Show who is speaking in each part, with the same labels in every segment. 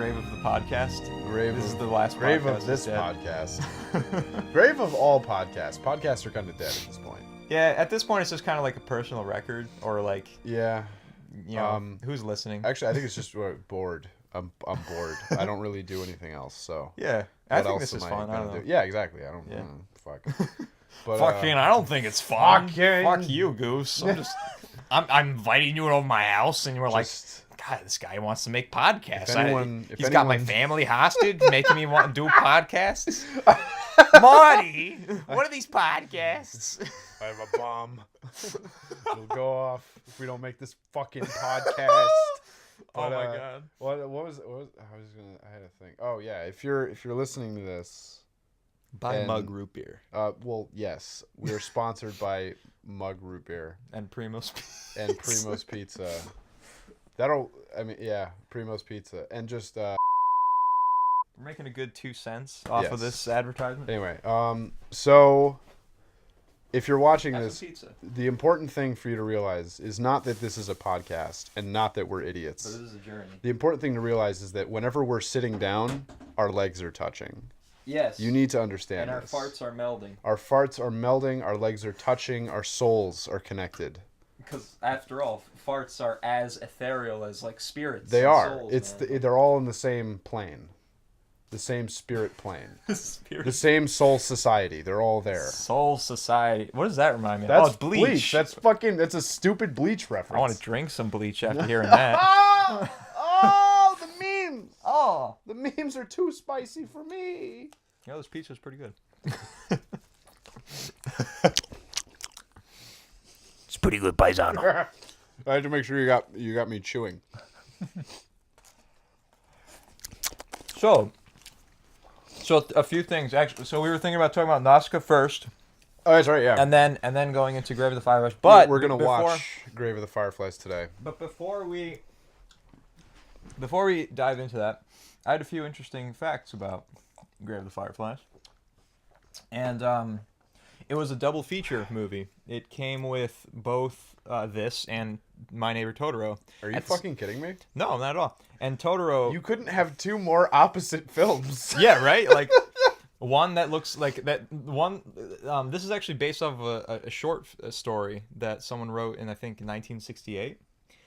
Speaker 1: grave of the podcast. This is the last
Speaker 2: grave
Speaker 1: podcast
Speaker 2: of this
Speaker 1: dead.
Speaker 2: podcast. Grave of all podcasts. Podcasts are kind of dead at this point.
Speaker 1: Yeah, at this point, it's just kind of like a personal record, or like,
Speaker 2: Yeah.
Speaker 1: you know, who's listening?
Speaker 2: Actually, I think it's just bored. I'm bored. I don't really do anything else, so.
Speaker 1: Yeah, I think this is fun. I don't know.
Speaker 2: Yeah, exactly. I don't.
Speaker 1: Yeah.
Speaker 2: Fuck. But,
Speaker 1: Fucking, I don't think it's fun.
Speaker 2: Fucking.
Speaker 1: Fuck you, Goose. I'm inviting you over my house, and you were like, God, this guy wants to make podcasts. He's got my family hostage, making me want to do podcasts. Marty, what are these podcasts?
Speaker 2: I have a bomb. It'll go off if we don't make this fucking podcast.
Speaker 1: Oh my god.
Speaker 2: What was I had to think. Oh yeah, if you're listening to this,
Speaker 1: buy Mug Root Beer.
Speaker 2: Well, yes, we are sponsored by Mug Root Beer
Speaker 1: and Primo's
Speaker 2: Pizza. Primo's Pizza, and just
Speaker 1: we're making a good 2 cents off of this advertisement.
Speaker 2: Anyway, so if you're watching
Speaker 1: Have
Speaker 2: this,
Speaker 1: some pizza.
Speaker 2: the important thing for you to realize is not that this is a podcast and not that we're idiots.
Speaker 1: But this is a journey.
Speaker 2: The important thing to realize is that whenever we're sitting down, our legs are touching.
Speaker 1: Yes.
Speaker 2: You need to understand
Speaker 1: and
Speaker 2: this.
Speaker 1: our farts are melding.
Speaker 2: Our farts are melding, our legs are touching, our souls are connected.
Speaker 1: Because after all, farts are as ethereal as like spirits.
Speaker 2: They
Speaker 1: and
Speaker 2: are.
Speaker 1: Souls,
Speaker 2: They're all in the same plane. The same spirit plane.
Speaker 1: Spirit.
Speaker 2: The same soul society. They're all there.
Speaker 1: Soul Society. What does that remind me of?
Speaker 2: That's
Speaker 1: it's Bleach.
Speaker 2: That's a stupid Bleach reference.
Speaker 1: I want to drink some Bleach after hearing that.
Speaker 2: Oh, the memes.
Speaker 1: Oh.
Speaker 2: The memes are too spicy for me.
Speaker 1: Yeah, this pizza's pretty good. It's pretty good, paisano.
Speaker 2: I had to make sure you got me chewing.
Speaker 1: So a few things actually. So we were thinking about talking about Nausicaa first.
Speaker 2: Oh, that's right, yeah.
Speaker 1: And then going into Grave of the Fireflies. But
Speaker 2: we're gonna watch Grave of the Fireflies today.
Speaker 1: But before we dive into that, I had a few interesting facts about Grave of the Fireflies. And it was a double feature movie. It came with both this and My Neighbor Totoro.
Speaker 2: Are you fucking kidding me?
Speaker 1: No, not at all. And Totoro...
Speaker 2: You couldn't have two more opposite films.
Speaker 1: Yeah, right? Like, one that looks like... that. One. This is actually based off of a short story that someone wrote in, I think, 1968.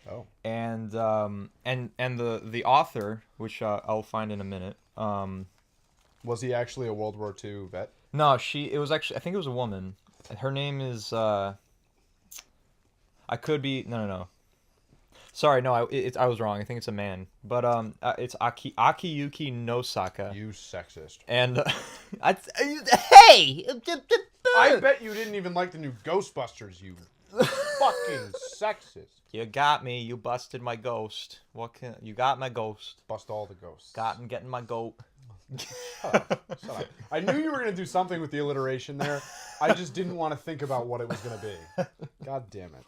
Speaker 2: Oh.
Speaker 1: And the author, which I'll find in a minute...
Speaker 2: was he actually a World War II vet?
Speaker 1: No, it was actually... I think it was a woman. Her name is... I could be... No. Sorry, no, I was wrong. I think it's a man. But it's Akiyuki Nausicaa.
Speaker 2: You sexist.
Speaker 1: And hey!
Speaker 2: I bet you didn't even like the new Ghostbusters, you fucking sexist.
Speaker 1: You got me. You busted my ghost. You got my ghost.
Speaker 2: Bust all the ghosts.
Speaker 1: Getting my goat.
Speaker 2: Shut up. I knew you were going to do something with the alliteration there. I just didn't want to think about what it was going to be. God damn it.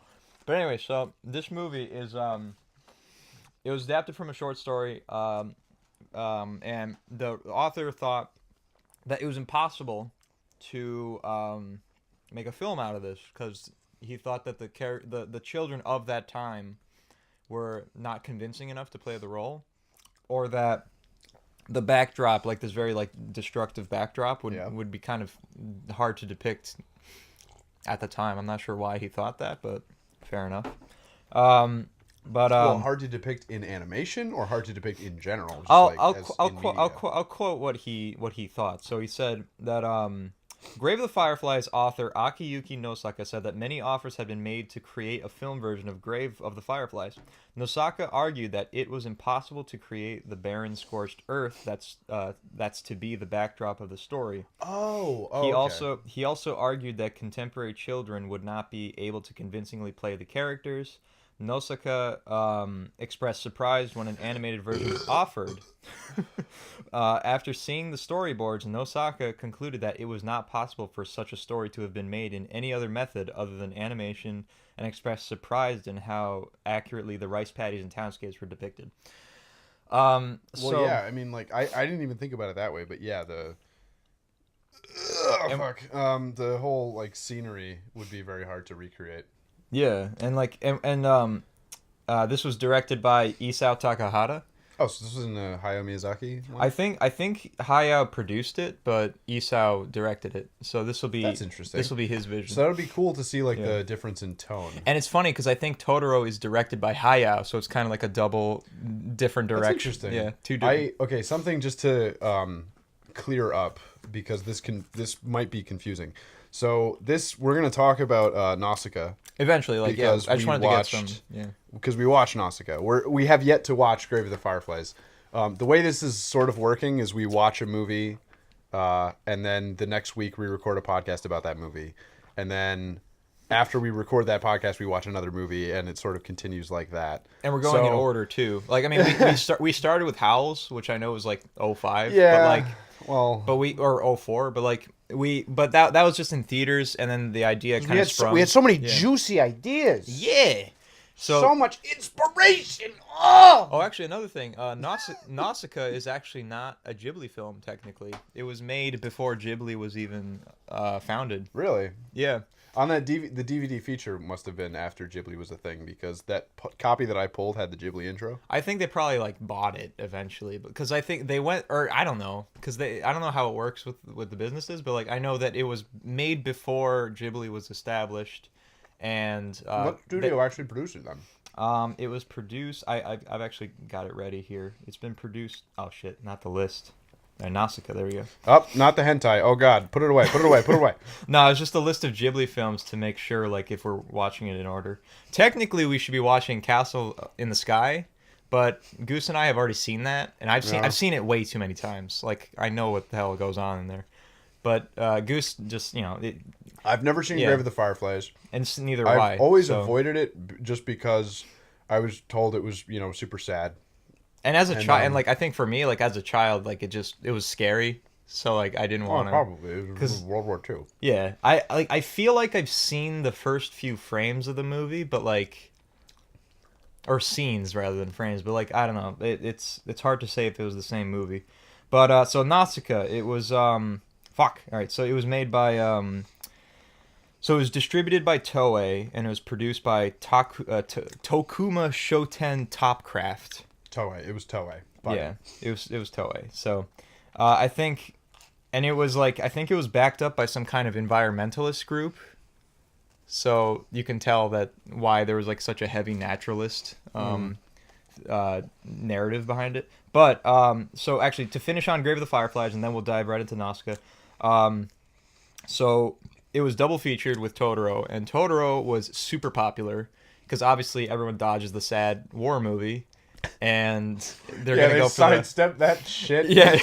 Speaker 1: But anyway, so this movie is it was adapted from a short story, and the author thought that it was impossible to make a film out of this because he thought that the children of that time were not convincing enough to play the role, or that the backdrop, like this very like destructive backdrop, would be kind of hard to depict at the time. I'm not sure why he thought that, but fair enough.
Speaker 2: Hard to depict in animation or hard to depict in general.
Speaker 1: I'll quote what he thought. So he said that Grave of the Fireflies author Akiyuki Nausicaa said that many offers had been made to create a film version of Grave of the Fireflies. Nausicaa argued that it was impossible to create the barren, scorched earth that's to be the backdrop of the story. He also argued that contemporary children would not be able to convincingly play the characters. Nausicaa expressed surprise when an animated version was offered. After seeing the storyboards, Nausicaa concluded that it was not possible for such a story to have been made in any other method other than animation, and expressed surprise in how accurately the rice paddies and townscapes were depicted.
Speaker 2: I mean, like, I didn't even think about it that way, but yeah, the whole, like, scenery would be very hard to recreate.
Speaker 1: Yeah, and like, this was directed by Isao Takahata,
Speaker 2: Oh, so this was in the Hayao Miyazaki one?
Speaker 1: I think Hayao produced it, but Isao directed it. So
Speaker 2: That's interesting.
Speaker 1: this will be his vision.
Speaker 2: So that would be cool to see like
Speaker 1: Yeah.
Speaker 2: the difference in tone.
Speaker 1: And it's funny because I think Totoro is directed by Hayao, so it's kind of like a double different
Speaker 2: That's
Speaker 1: direction.
Speaker 2: interesting.
Speaker 1: Yeah, two different.
Speaker 2: Okay, something just to clear up because this might be confusing. So we're gonna talk about Nausicaa
Speaker 1: Eventually, like yeah,
Speaker 2: because
Speaker 1: I just
Speaker 2: we
Speaker 1: wanted to get some.
Speaker 2: watched
Speaker 1: Yeah.
Speaker 2: because we watched Nausicaa. We have yet to watch Grave of the Fireflies. The way this is sort of working is we watch a movie, and then the next week we record a podcast about that movie, and then after we record that podcast, we watch another movie, and it sort of continues like that.
Speaker 1: And we're going in
Speaker 2: So-
Speaker 1: order too. Like I mean, we started with Howls, which I know was like 05.
Speaker 2: Yeah.
Speaker 1: But like,
Speaker 2: Well,
Speaker 1: but we or 04, but like that was just in theaters, and then the idea kind of sprung.
Speaker 2: we had so many
Speaker 1: Yeah.
Speaker 2: juicy ideas.
Speaker 1: Yeah. So
Speaker 2: much inspiration. Oh,
Speaker 1: oh, actually, another thing. Nausicaa is actually not a Ghibli film technically. It was made before Ghibli was even founded.
Speaker 2: really?
Speaker 1: Yeah.
Speaker 2: On that the DVD feature must have been after Ghibli was a thing because that copy that I pulled had the Ghibli intro.
Speaker 1: I think they probably like bought it eventually because I think they went, or I don't know, because I don't know how it works with the businesses, but like I know that it was made before Ghibli was established, and
Speaker 2: What studio actually produced it then?
Speaker 1: it was produced. I've actually got it ready here. It's been produced. Oh shit, not the list. Nausicaa. There we go.
Speaker 2: Oh, not the hentai. Oh God, put it away. Put it away. Put it away.
Speaker 1: No, it's just a list of Ghibli films to make sure, like, if we're watching it in order. Technically, we should be watching Castle in the Sky, but Goose and I have already seen that, and I've seen it way too many times. Like, I know what the hell goes on in there. But Goose just,
Speaker 2: I've never seen
Speaker 1: Yeah.
Speaker 2: Grave of the Fireflies.
Speaker 1: and neither have I.
Speaker 2: I've always
Speaker 1: so-
Speaker 2: avoided it just because I was told it was super sad.
Speaker 1: And as a
Speaker 2: and,
Speaker 1: child, and like I think for me, like as a child, like it was scary. So like I didn't
Speaker 2: Oh,
Speaker 1: want to.
Speaker 2: probably it was
Speaker 1: 'cause-
Speaker 2: World War II.
Speaker 1: Yeah, I feel like I've seen the first few frames of the movie, but like, or scenes rather than frames, but like I don't know, it's hard to say if it was the same movie. But so Nausicaa, it was fuck. All right, so it was made by so it was distributed by Toei and it was produced by Tokuma Shoten Topcraft.
Speaker 2: Toei. It was Toei. But
Speaker 1: Yeah, it was Toei. So, I think, and it was like I think it was backed up by some kind of environmentalist group. So you can tell that why there was like such a heavy naturalist narrative behind it. But so actually to finish on Grave of the Fireflies, and then we'll dive right into Nausicaa. So it was double featured with Totoro, and Totoro was super popular because obviously everyone dodges the sad war movie. And they're gonna
Speaker 2: they
Speaker 1: go for the
Speaker 2: sidestep that shit.
Speaker 1: yeah.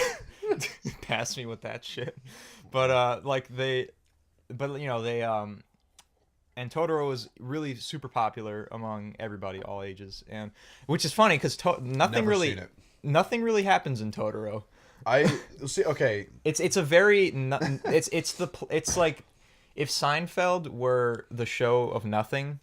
Speaker 1: Pass me with that shit. But they and Totoro was really super popular among everybody, all ages, and which is funny because nothing
Speaker 2: Never seen it.
Speaker 1: really happens in Totoro.
Speaker 2: I see. Okay,
Speaker 1: It's a very it's like if Seinfeld were the show of nothing,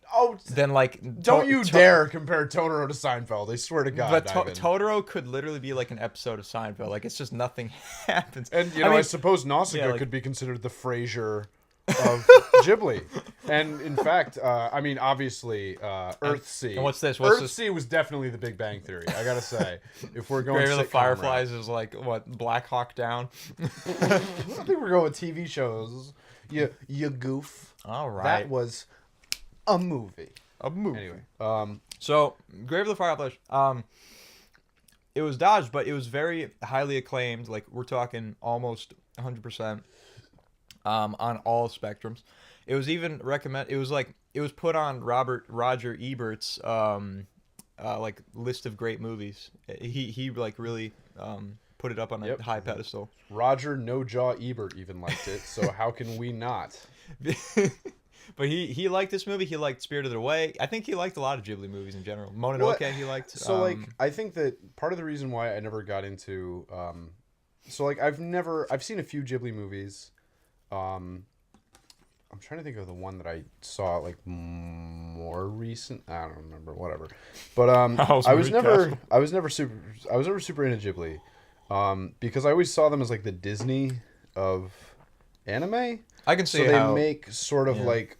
Speaker 1: then like
Speaker 2: don't you dare compare Totoro to Seinfeld. I swear to God.
Speaker 1: But
Speaker 2: Ivan.
Speaker 1: Totoro could literally be like an episode of Seinfeld. Like it's just nothing happens.
Speaker 2: And
Speaker 1: I mean,
Speaker 2: I suppose Nausicaa
Speaker 1: yeah, like-
Speaker 2: could be considered the Frasier of Ghibli. And in fact, I mean, obviously, Earthsea.
Speaker 1: and what's this? What's
Speaker 2: Earthsea was definitely the Big Bang Theory. I gotta say, if we're going
Speaker 1: Grave of the
Speaker 2: sitcom
Speaker 1: Fireflies is like what Black Hawk Down.
Speaker 2: route. I think we're going with TV shows. You goof.
Speaker 1: All right,
Speaker 2: That was a movie.
Speaker 1: a movie.
Speaker 2: Anyway,
Speaker 1: So Grave of the Fireflies, it was dodged, but it was very highly acclaimed. Like we're talking almost 100% on all spectrums. It was even recommend. It was put on Roger Ebert's like list of great movies. He like really put it up on a
Speaker 2: Yep.
Speaker 1: high pedestal.
Speaker 2: Roger No Jaw Ebert even liked it. So how can we not?
Speaker 1: But he liked this movie. He liked Spirited Away. I think he liked a lot of Ghibli movies in general. Mononoke he liked.
Speaker 2: So I think that part of the reason why I never got into I've seen a few Ghibli movies. I'm trying to think of the one that I saw like more recent. I don't remember. Whatever. But I was never super into Ghibli, because I always saw them as like the Disney of anime.
Speaker 1: I can see
Speaker 2: So they
Speaker 1: how
Speaker 2: make sort of
Speaker 1: yeah.
Speaker 2: like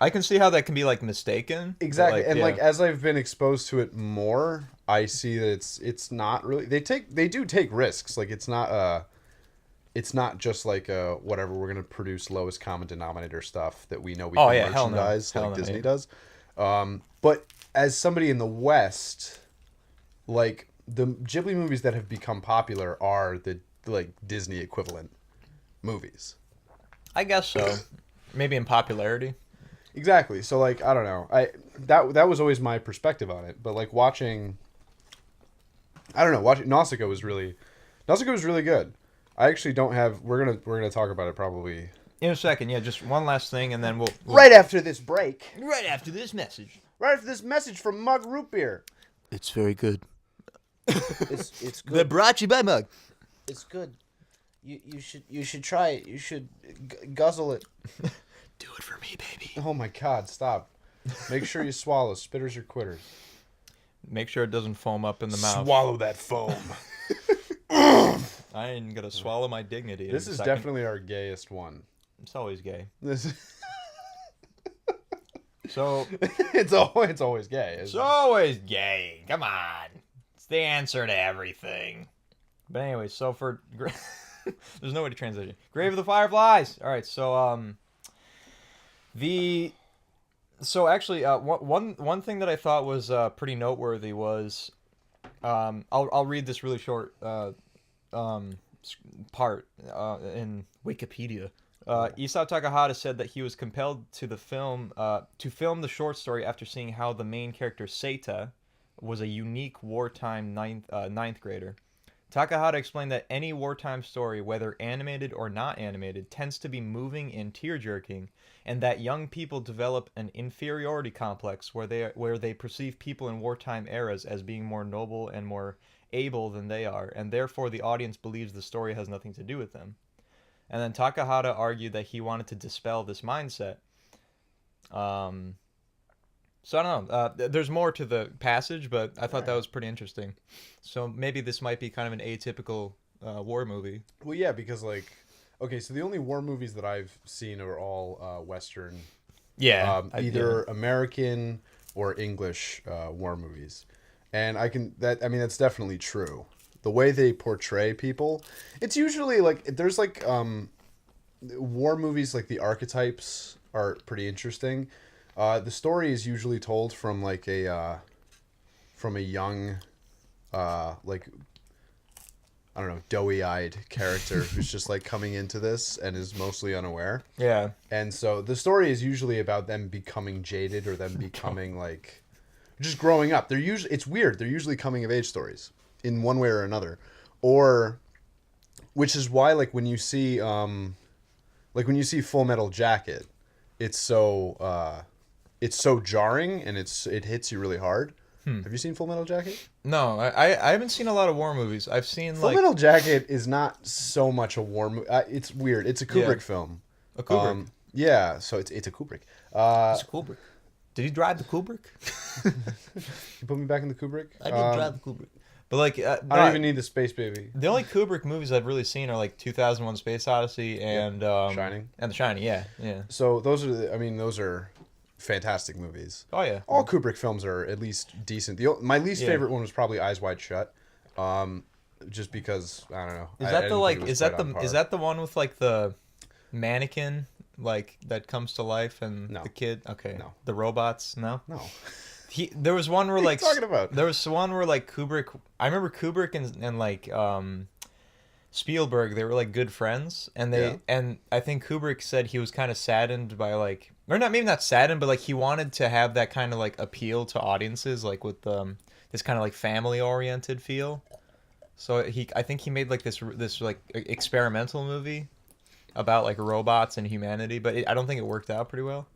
Speaker 1: I can see how that can be like mistaken. But
Speaker 2: Exactly,
Speaker 1: like,
Speaker 2: and
Speaker 1: yeah.
Speaker 2: like as I've been exposed to it more, I see that it's not really they do take risks. Like it's not just like whatever we're gonna produce lowest common denominator stuff that we know we
Speaker 1: Oh
Speaker 2: can
Speaker 1: yeah, hell no,
Speaker 2: merchandise
Speaker 1: hell
Speaker 2: like
Speaker 1: no. Yeah.
Speaker 2: Disney does. But as somebody in the West, like the Ghibli movies that have become popular are the like Disney equivalent movies.
Speaker 1: I guess so. Maybe in popularity.
Speaker 2: Exactly. So like I don't know. That was always my perspective on it. But like watching I don't know, watching Nausicaa was really good. I actually don't have we're gonna talk about it probably
Speaker 1: In a second, yeah. Just one last thing, and then we'll
Speaker 2: right after this break.
Speaker 1: right after this message.
Speaker 2: Right after this message from Mug Root Beer.
Speaker 1: It's very good.
Speaker 3: It's
Speaker 1: They're
Speaker 3: good.
Speaker 1: brought to you by Mug.
Speaker 3: It's good. You should try it. You should guzzle it.
Speaker 1: Do it for me, baby.
Speaker 2: Oh my god, stop. Make sure you swallow. Spitters or quitters.
Speaker 1: Make sure it doesn't foam up in the mouth.
Speaker 2: Swallow that foam.
Speaker 1: I ain't gonna swallow my dignity.
Speaker 2: This
Speaker 1: in a
Speaker 2: is
Speaker 1: second.
Speaker 2: definitely our gayest one.
Speaker 1: It's always gay.
Speaker 2: This
Speaker 1: So
Speaker 2: it's always gay.
Speaker 1: it's always gay. Come on, it's the answer to everything. But anyway, so for there's no way to transition. Grave of the Fireflies. All right, so the actually one thing that I thought was pretty noteworthy was I'll read this really short part in Wikipedia. Isao Takahata said that he was compelled to film the short story after seeing how the main character Seita was a unique wartime ninth grader. Takahata explained that any wartime story, whether animated or not animated, tends to be moving and tear-jerking, and that young people develop an inferiority complex where they perceive people in wartime eras as being more noble and more able than they are, and therefore the audience believes the story has nothing to do with them. And then Takahata argued that he wanted to dispel this mindset. So I don't know. There's more to the passage, but I thought that was pretty interesting. So maybe this might be kind of an atypical war movie.
Speaker 2: Well, yeah, because like, okay, so the only war movies that I've seen are all Western,
Speaker 1: Yeah.
Speaker 2: either American or English war movies, and I mean that's definitely true. The way they portray people, it's usually like there's like war movies like the archetypes are pretty interesting. The story is usually told from like a young like I don't know, doughy-eyed character who's just like coming into this and is mostly unaware.
Speaker 1: Yeah.
Speaker 2: And so the story is usually about them becoming jaded or them becoming like just growing up. It's weird. They're usually coming of age stories in one way or another. Or which is why like when you see Full Metal Jacket, it's so jarring and it hits you really hard. Have you seen Full Metal Jacket?
Speaker 1: No, I haven't seen a lot of war movies. I've seen
Speaker 2: Full
Speaker 1: like
Speaker 2: Metal Jacket is not so much a war movie. It's weird. It's a Kubrick film.
Speaker 1: a Kubrick.
Speaker 2: Yeah, so it's a Kubrick.
Speaker 1: It's a Kubrick. Did he drive the Kubrick?
Speaker 2: You put me back in the Kubrick.
Speaker 1: I did drive the Kubrick. But like,
Speaker 2: I don't even need the Space Baby.
Speaker 1: the only Kubrick movies I've really seen are like 2001: Space Odyssey and
Speaker 2: Shining.
Speaker 1: and The Shining. Yeah, yeah.
Speaker 2: So those are fantastic movies.
Speaker 1: Oh yeah.
Speaker 2: All Kubrick films are at least decent. My least
Speaker 1: Yeah.
Speaker 2: favorite one was probably Eyes Wide Shut, just because I don't know.
Speaker 1: Is
Speaker 2: I
Speaker 1: that the
Speaker 2: didn't
Speaker 1: like?
Speaker 2: think it was
Speaker 1: Is that
Speaker 2: quite on
Speaker 1: the?
Speaker 2: par.
Speaker 1: Is that the one with like the mannequin like that comes to life and
Speaker 2: No.
Speaker 1: the kid? Okay.
Speaker 2: No.
Speaker 1: The robots? No.
Speaker 2: No.
Speaker 1: There was one where
Speaker 2: What are you
Speaker 1: like
Speaker 2: talking about?
Speaker 1: there was one where like Kubrick. I remember Kubrick and like Spielberg. They were like good friends, and
Speaker 2: Yeah.
Speaker 1: and I think Kubrick said he was kind of saddened by like, or not, maybe not saddened, but like he wanted to have that kind of like appeal to audiences, like with this kind of like family oriented feel. So I think he made like this like experimental movie about like robots and humanity, but I don't think it worked out pretty well.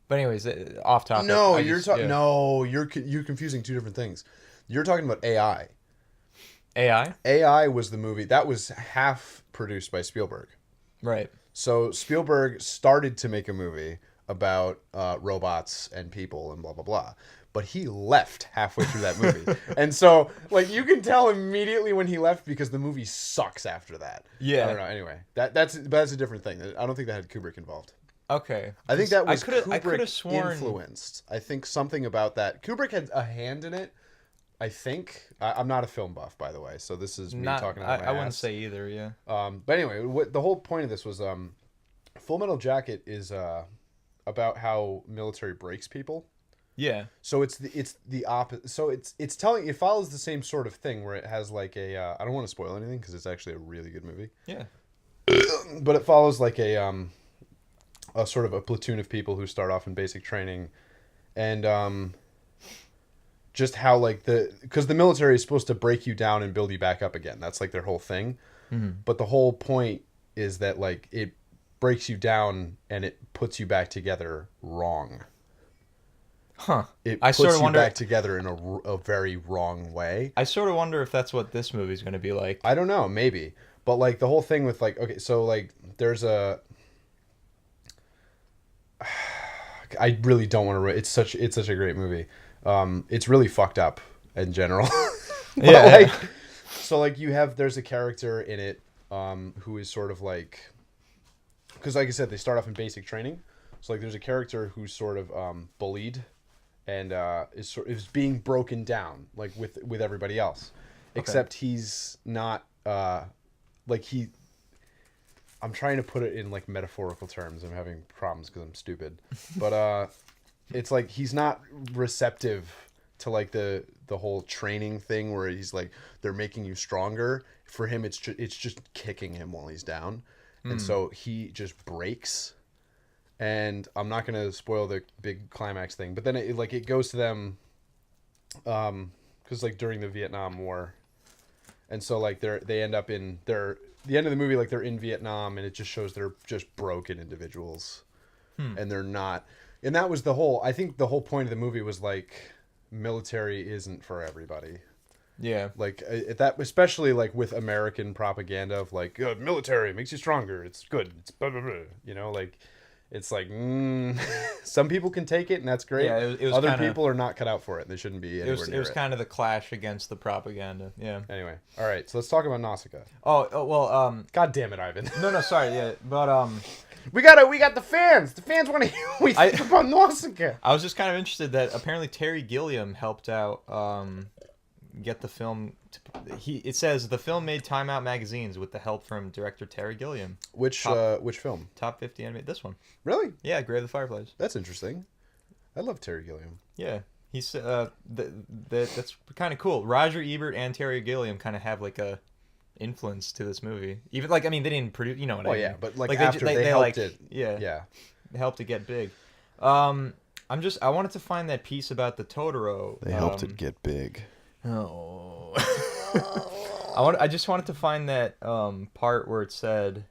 Speaker 1: But anyways, off topic.
Speaker 2: No,
Speaker 1: I
Speaker 2: you're
Speaker 1: just-
Speaker 2: talking.
Speaker 1: yeah.
Speaker 2: No, you're confusing two different things. You're talking about AI.
Speaker 1: AI,
Speaker 2: AI was the movie that was half produced by Spielberg.
Speaker 1: right?
Speaker 2: So Spielberg started to make a movie about robots and people and blah blah blah, but he left halfway through that movie, and so like you can tell immediately when he left because the movie sucks after that.
Speaker 1: Yeah.
Speaker 2: I don't know. Anyway, that's a different thing. I don't think that had Kubrick involved.
Speaker 1: Okay.
Speaker 2: I think that was
Speaker 1: I could have
Speaker 2: Kubrick
Speaker 1: sworn.
Speaker 2: influenced. I think something about that. Kubrick had a hand in it. I think. I'm not a film buff, by the way, so this is me
Speaker 1: Not.
Speaker 2: talking out of my
Speaker 1: I wouldn't
Speaker 2: ass.
Speaker 1: say either. Yeah.
Speaker 2: But anyway, what the whole point of this was, Full Metal Jacket is about how military breaks people.
Speaker 1: Yeah.
Speaker 2: So it's the opposite. So it follows the same sort of thing where it has like a I don't want to spoil anything because it's actually a really good movie.
Speaker 1: Yeah.
Speaker 2: But it follows like a sort of a platoon of people who start off in basic training, and just how like because the military is supposed to break you down and build you back up again. That's like their whole thing.
Speaker 1: Mm-hmm.
Speaker 2: But the whole point is that like it breaks you down and it puts you back together wrong.
Speaker 1: Huh.
Speaker 2: It
Speaker 1: I
Speaker 2: puts
Speaker 1: sort of
Speaker 2: you
Speaker 1: wonder.
Speaker 2: back together in a very wrong way.
Speaker 1: I sort of wonder if that's what this movie's going to be like.
Speaker 2: I don't know, maybe. But like the whole thing with like, okay, so like there's I really don't want to. It's such a great movie. It's really fucked up in general. But
Speaker 1: Yeah.
Speaker 2: like, so like there's a character in it who is sort of like, because like I said, they start off in basic training. So like there's a character who's sort of bullied and is being broken down like with everybody else, except he's not like he. I'm trying to put it in like metaphorical terms. I'm having problems because I'm stupid, but it's like he's not receptive to like the whole training thing where he's like they're making you stronger. For him, it's just kicking him while he's down, and so he just breaks. And I'm not gonna spoil the big climax thing, but then it goes to them, because like during the Vietnam War, and so like they end up in the end of the movie, like they're in Vietnam, and it just shows they're just broken individuals, and they're not. And that was I think the whole point of the movie was like military isn't for everybody.
Speaker 1: Yeah.
Speaker 2: Like that, especially like with American propaganda of like military makes you stronger. It's good. It's blah, blah, blah. Like it's like some people can take it and that's great.
Speaker 1: Yeah, it was
Speaker 2: Other
Speaker 1: kinda,
Speaker 2: people are not cut out for it. And they shouldn't be anywhere near
Speaker 1: it was kind of the clash against the propaganda. Yeah.
Speaker 2: Anyway, all right. So let's talk about Nausicaa.
Speaker 1: Oh well.
Speaker 2: God damn it, Ivan.
Speaker 1: No, sorry. Yeah, but
Speaker 2: we got the fans. The fans want to hear what we think about Nausicaa.
Speaker 1: I was just kind of interested that apparently Terry Gilliam helped out get the film. It says the film made Time Out magazines with the help from director Terry Gilliam.
Speaker 2: Which film?
Speaker 1: Top 50 animated. This one.
Speaker 2: Really?
Speaker 1: Yeah, Grave of the Fireflies.
Speaker 2: That's interesting. I love Terry Gilliam.
Speaker 1: Yeah, he's that's kind of cool. Roger Ebert and Terry Gilliam kind of have like a influence to this movie. Even like I mean they didn't produce. You know what I mean?
Speaker 2: Yeah, but like
Speaker 1: they
Speaker 2: after they helped
Speaker 1: like,
Speaker 2: it.
Speaker 1: Yeah. They helped it get big. I wanted to find that piece about the Totoro.
Speaker 2: They helped it get big.
Speaker 1: Oh. I just wanted to find that part where it said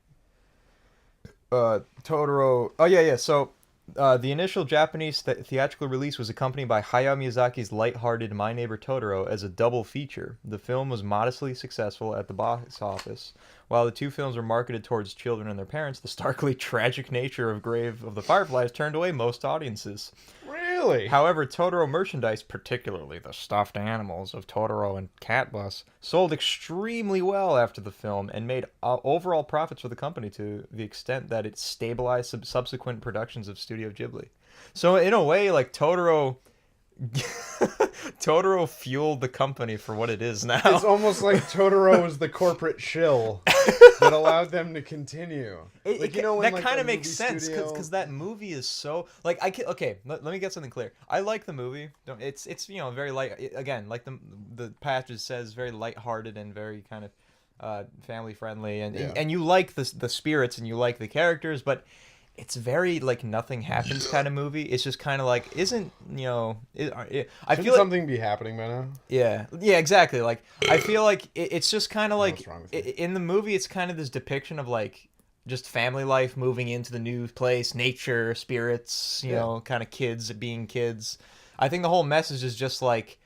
Speaker 1: Totoro. Oh yeah. So the initial Japanese theatrical release was accompanied by Hayao Miyazaki's light-hearted My Neighbor Totoro as a double feature. The film was modestly successful at the box office. While the two films were marketed towards children and their parents, the starkly tragic nature of Grave of the Fireflies turned away most audiences.
Speaker 2: Really?
Speaker 1: However, Totoro merchandise, particularly the stuffed animals of Totoro and Cat Bus, sold extremely well after the film and made overall profits for the company to the extent that it stabilized subsequent productions of Studio Ghibli. So in a way, like Totoro fueled the company for what it is now.
Speaker 2: It's almost like Totoro was the corporate shill that allowed them to continue.
Speaker 1: That kind of makes sense because that movie is so like okay. Let me get something clear. I like the movie. It's very light. Again, like the passage says, very lighthearted and very kind of family friendly, and you like the spirits and you like the characters, but it's very like nothing happens kind of movie. It's just kind of like I feel
Speaker 2: something be happening by now.
Speaker 1: Yeah, exactly. Like I feel like it's just kind of like
Speaker 2: What's wrong with you?
Speaker 1: in the movie, it's kind of this depiction of like just family life, moving into the new place, nature, spirits, you know, kind of kids being kids. I think the whole message is just like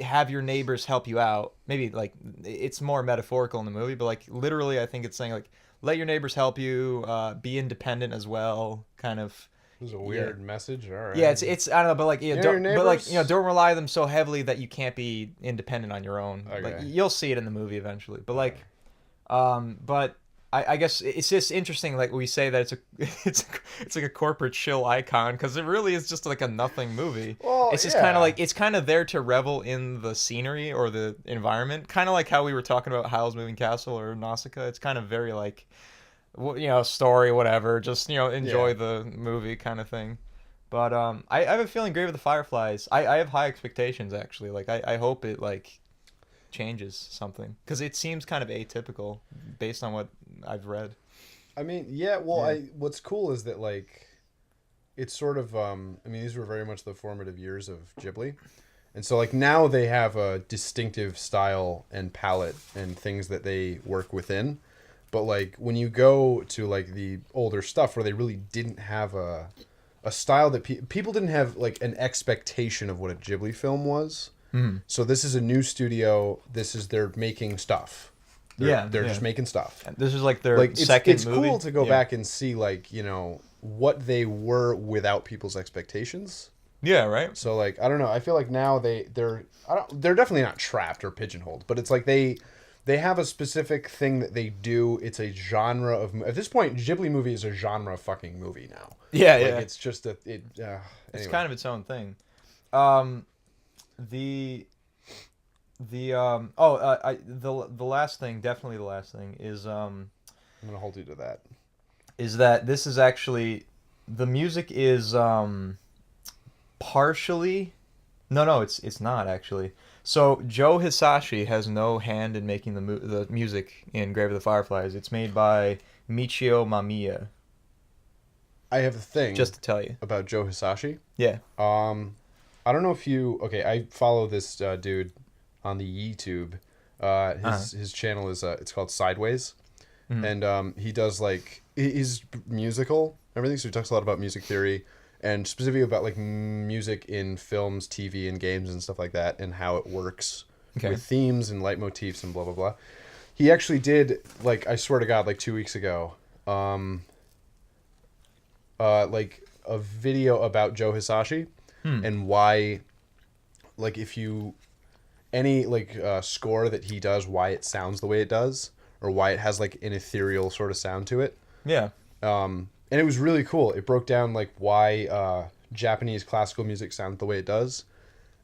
Speaker 1: have your neighbors help you out. Maybe like it's more metaphorical in the movie, but like literally, I think it's saying like let your neighbors help you, be independent as well, kind of.
Speaker 2: This is a weird message. All right.
Speaker 1: Yeah, it's I don't know, but like don't rely on them so heavily that you can't be independent on your own.
Speaker 2: Okay.
Speaker 1: Like you'll see it in the movie eventually, but like, but I guess it's just interesting. Like we say that it's like a corporate shill icon because it really is just like a nothing movie.
Speaker 2: Well,
Speaker 1: It's just kind of
Speaker 2: yeah.
Speaker 1: like it's kind of there to revel in the scenery or the environment, kind of like how we were talking about Howl's Moving Castle or Nausicaa. It's kind of very like, story, whatever. Just enjoy
Speaker 2: Yeah.
Speaker 1: the movie kind of thing. But I have a feeling Grave of the Fireflies. I have high expectations actually. Like I hope it like changes something because it seems kind of atypical based on what I've read.
Speaker 2: I mean, yeah. Well,
Speaker 1: Yeah.
Speaker 2: what's cool is that like it's sort of I mean, these were very much the formative years of Ghibli. And so like now they have a distinctive style and palette and things that they work within. But like when you go to like the older stuff where they really didn't have a style that people didn't have like an expectation of what a Ghibli film was.
Speaker 1: Mm.
Speaker 2: So this is a new studio. They're making stuff. They're just making stuff.
Speaker 1: This is like their
Speaker 2: Like
Speaker 1: second
Speaker 2: it's
Speaker 1: movie.
Speaker 2: cool to go
Speaker 1: Yeah.
Speaker 2: back and see like what they were without people's expectations.
Speaker 1: Yeah, right.
Speaker 2: So like I don't know. I feel like now they're definitely not trapped or pigeonholed, but it's like they have a specific thing that they do. It's a genre of at this point Ghibli movie is a genre fucking movie now.
Speaker 1: Yeah,
Speaker 2: Like
Speaker 1: yeah.
Speaker 2: it's just
Speaker 1: It's
Speaker 2: anyway.
Speaker 1: kind of its own thing. Um, the the last thing, definitely the last thing
Speaker 2: I'm gonna hold you to that.
Speaker 1: is that this is actually the music is partially no it's not actually. So Joe Hisashi has no hand in making the music in Grave of the Fireflies. It's made by Michio Mamiya.
Speaker 2: I have a thing
Speaker 1: Just to tell you.
Speaker 2: about Joe Hisashi.
Speaker 1: Yeah.
Speaker 2: I don't know if you okay. I follow this dude on the YouTube. His channel is it's called Sideways, and he does like he's musical everything. So he talks a lot about music theory and specifically about like music in films, TV, and games and stuff like that, and how it works
Speaker 1: Okay.
Speaker 2: with themes and leitmotifs and blah blah blah. He actually did like I swear to God like 2 weeks ago, like a video about Joe Hisashi and why, like if you any like score that he does, why it sounds the way it does, or why it has like an ethereal sort of sound to it.
Speaker 1: Yeah.
Speaker 2: And it was really cool. It broke down like why Japanese classical music sounds the way it does.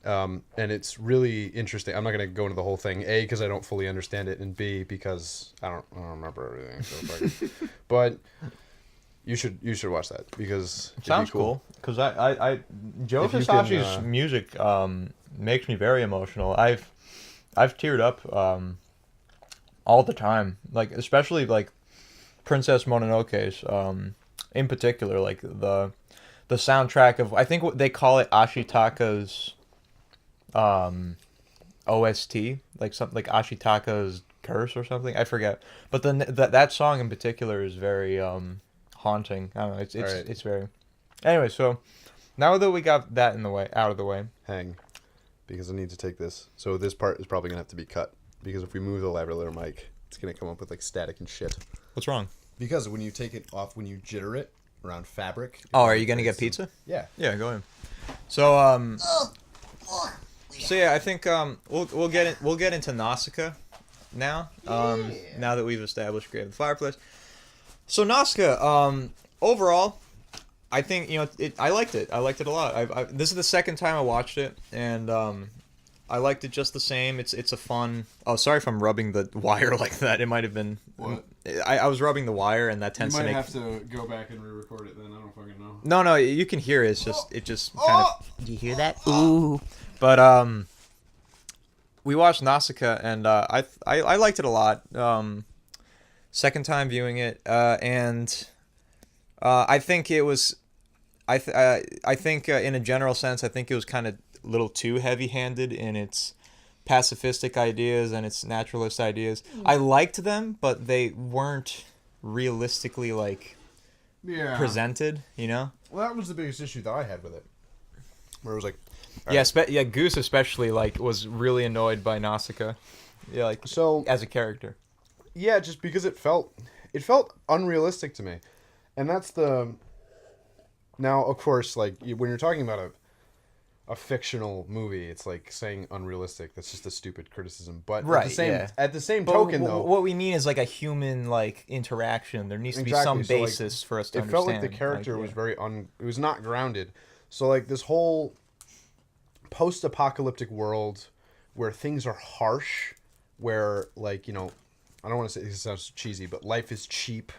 Speaker 2: And it's really interesting. I'm not going to go into the whole thing. A, because I don't fully understand it, and B, because I don't remember everything. So but you should watch that because it'd be
Speaker 1: Sounds cool. Because I Joe
Speaker 2: If you
Speaker 1: Hisashi's
Speaker 2: can,
Speaker 1: music makes me very emotional. I've teared up all the time. Like especially like Princess Mononoke's in particular, like the soundtrack of I think what they call it Ashitaka's OST, like something like Ashitaka's curse or something. I forget. But then that song in particular is very haunting. I don't know.
Speaker 2: Right.
Speaker 1: It's very. Anyway, so now that we got that out of the way.
Speaker 2: hang because I need to take this. So this part is probably going to have to be cut because if we move the lavalier mic, it's going to come up with like static and shit.
Speaker 1: What's wrong?
Speaker 2: Because when you take it off, when you jitter it around fabric.
Speaker 1: Oh, are you gonna get pizza?
Speaker 2: Yeah.
Speaker 1: Yeah, go ahead. So so yeah, I think we'll get into Nausicaa now. Now that we've established Grave of the Fireplace. So Nausicaa, overall, I think I liked it. I liked it a lot. This is the second time I watched it, and I liked it just the same. It's a fun. Oh, sorry if I'm rubbing the wire like that. It might have been.
Speaker 2: What?
Speaker 1: I was rubbing the wire, and that tends to make.
Speaker 2: to go back and re-record it then. I don't fucking know.
Speaker 1: No, you can hear it. It just kind of.
Speaker 3: Do you hear that? Ooh.
Speaker 1: But we watched Nausicaa, and I liked it a lot. Second time viewing it, and I think it was. I think in a general sense, I think it was kind of a little too heavy-handed in its pacifistic ideas and its naturalist ideas. I liked them, but they weren't realistically like presented.
Speaker 2: Well, that was the biggest issue that I had with it. Where it was like,
Speaker 1: Yeah, Goose especially like was really annoyed by Nausicaa. Yeah, like
Speaker 2: so
Speaker 1: as a character.
Speaker 2: yeah, just because it felt unrealistic to me, and that's the. Now, of course, like when you're talking about a fictional movie. It's like saying unrealistic. That's just a stupid criticism. But
Speaker 1: Right,
Speaker 2: at the same
Speaker 1: But
Speaker 2: token, though,
Speaker 1: what we mean is like a human like interaction. There needs to be some
Speaker 2: so, like,
Speaker 1: basis for us to
Speaker 2: it
Speaker 1: understand.
Speaker 2: felt like the character
Speaker 1: Like,
Speaker 2: was very it was not grounded. So like this whole post-apocalyptic world where things are harsh, where like, you know, I don't want to say this sounds cheesy, but life is cheap,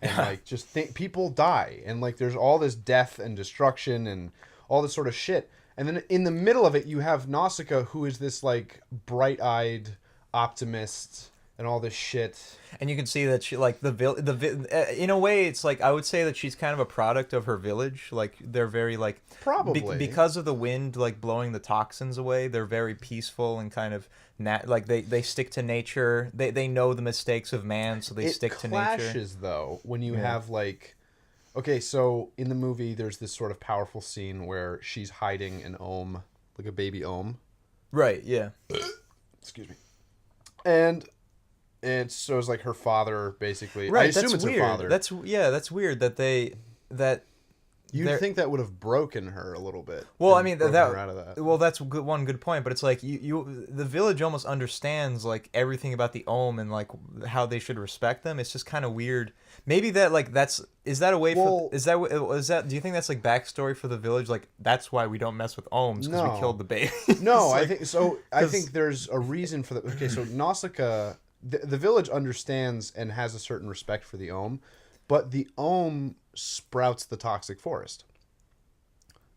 Speaker 2: and like just think people die, and like there's all this death and destruction and all this sort of shit. And then in the middle of it, you have Nausicaa, who is this like bright-eyed optimist and all this shit.
Speaker 1: And you can see that she like in a way it's like I would say that she's kind of a product of her village. Like they're very like
Speaker 2: Probably.
Speaker 1: because of the wind like blowing the toxins away. They're very peaceful and kind of like they stick to nature. They know the mistakes of man, so they stick to nature.
Speaker 2: It clashes though when you have like, okay, so in the movie there's this sort of powerful scene where she's hiding an ohm, like a baby ohm.
Speaker 1: Right. Yeah.
Speaker 2: Excuse me. And so it's like her father, basically.
Speaker 1: Right.
Speaker 2: I assume
Speaker 1: That's
Speaker 2: it's
Speaker 1: weird.
Speaker 2: her father.
Speaker 1: That's weird that.
Speaker 2: You'd think that would have broken her a little bit.
Speaker 1: Well, I
Speaker 2: and
Speaker 1: mean
Speaker 2: broken
Speaker 1: that.
Speaker 2: her out of that.
Speaker 1: Well, that's one good point. But it's like the village almost understands like everything about the Ohm and like how they should respect them. It's just kind of weird. Maybe that like is that a way for is that do you think that's like backstory for the village? Like that's why we don't mess with Ohms because we killed the baby.
Speaker 2: No, I think so. I think there's a reason for that. Okay, so Nausicaa, the village understands and has a certain respect for the Ohm, but the Ohm sprouts the toxic forest.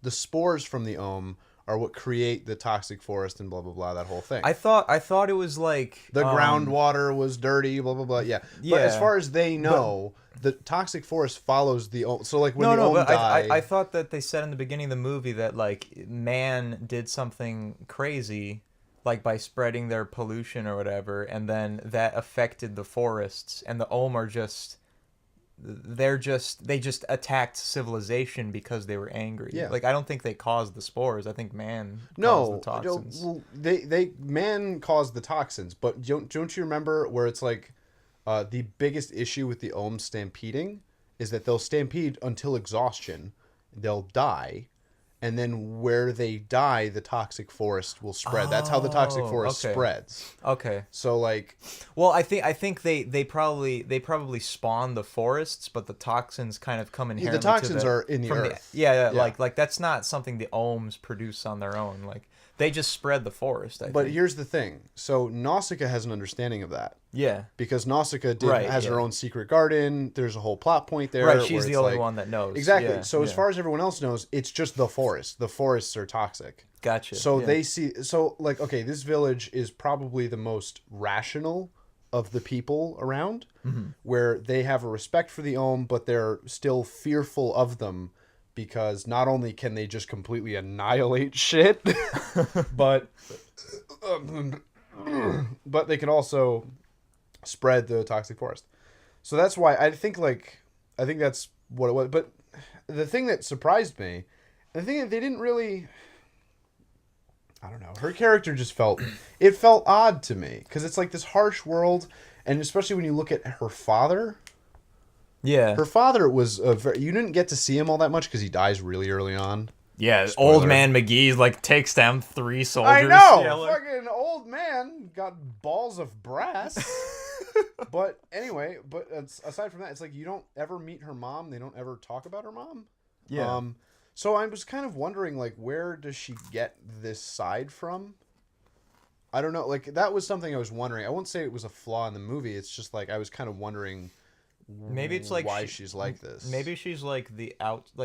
Speaker 2: The spores from the Ohm are what create the toxic forest and blah blah blah, that whole thing.
Speaker 1: I thought it was like
Speaker 2: the groundwater was dirty, blah blah blah. Yeah. But as far as they know, the toxic forest follows the Ohm. So like when the Ohm died,
Speaker 1: I thought that they said in the beginning of the movie that like man did something crazy, like by spreading their pollution or whatever, and then that affected the forests, and the Ohm are just. They just attacked civilization because they were angry.
Speaker 2: Yeah.
Speaker 1: Like I don't think they caused the spores. I think man caused the toxins.
Speaker 2: Well, man caused the toxins, but don't you remember where it's like the biggest issue with the Ohm stampeding is that they'll stampede until exhaustion, they'll die, and then where they die, the toxic forest will spread. That's how the toxic forest spreads.
Speaker 1: Okay.
Speaker 2: So like,
Speaker 1: well, I think they probably spawn the forests, but the toxins kind of come inherently.
Speaker 2: The toxins are in the earth.
Speaker 1: Yeah. Like that's not something the Ohms produce on their own. Like they just spread the forest. I
Speaker 2: but
Speaker 1: think.
Speaker 2: here's the thing. So Nausicaa has an understanding of that.
Speaker 1: Yeah.
Speaker 2: Because Nausicaa has her own secret garden. There's a whole plot point there.
Speaker 1: Right, she's the only one that knows.
Speaker 2: Exactly.
Speaker 1: Yeah,
Speaker 2: so as far as everyone else knows, it's just the forest. The forests are toxic.
Speaker 1: Gotcha.
Speaker 2: So they see. So like, okay, this village is probably the most rational of the people around, where they have a respect for the Ohm, but they're still fearful of them. Because not only can they just completely annihilate shit, but they can also spread the toxic forest. So that's why I think that's what it was. But the thing that surprised me, the thing that they didn't really, I don't know, her character just felt odd to me because it's like this harsh world, and especially when you look at her father.
Speaker 1: Yeah.
Speaker 2: Her father was you didn't get to see him all that much because he dies really early on.
Speaker 1: Yeah,
Speaker 2: Spoiler.
Speaker 1: old man McGee like takes down 3 soldiers.
Speaker 2: I know,
Speaker 1: Yeah, like...
Speaker 2: fucking old man got balls of brass. But anyway, aside from that, it's like you don't ever meet her mom. They don't ever talk about her mom.
Speaker 1: Yeah.
Speaker 2: So I was kind of wondering, like, where does she get this side from? I don't know. Like, that was something I was wondering. I won't say it was a flaw in the movie. It's just like I was kind of wondering.
Speaker 1: Maybe it's like
Speaker 2: why she's like this.
Speaker 1: Maybe she's like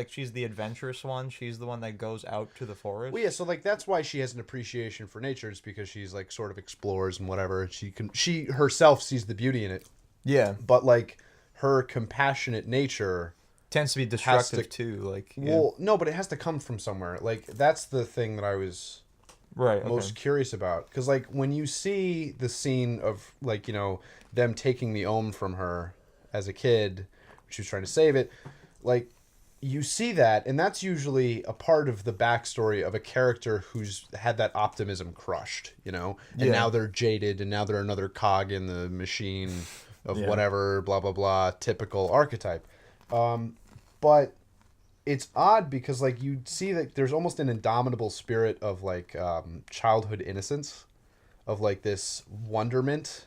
Speaker 1: she's the adventurous one. She's the one that goes out to the forest.
Speaker 2: Well, yeah, so like that's why she has an appreciation for nature. It's because she's like sort of explores and whatever. She herself sees the beauty in it.
Speaker 1: Yeah,
Speaker 2: but like her compassionate nature
Speaker 1: tends to be destructive too. Like,
Speaker 2: well, no, but it has to come from somewhere. Like that's the thing that I was most curious about, because like when you see the scene of like, you know, them taking the Ohm from her as a kid, she was trying to save it, like you see that, and that's usually a part of the backstory of a character who's had that optimism crushed, you know, and now they're jaded, and now they're another cog in the machine of whatever, blah blah blah, typical archetype. But it's odd because like you see that there's almost an indomitable spirit of like childhood innocence, of like this wonderment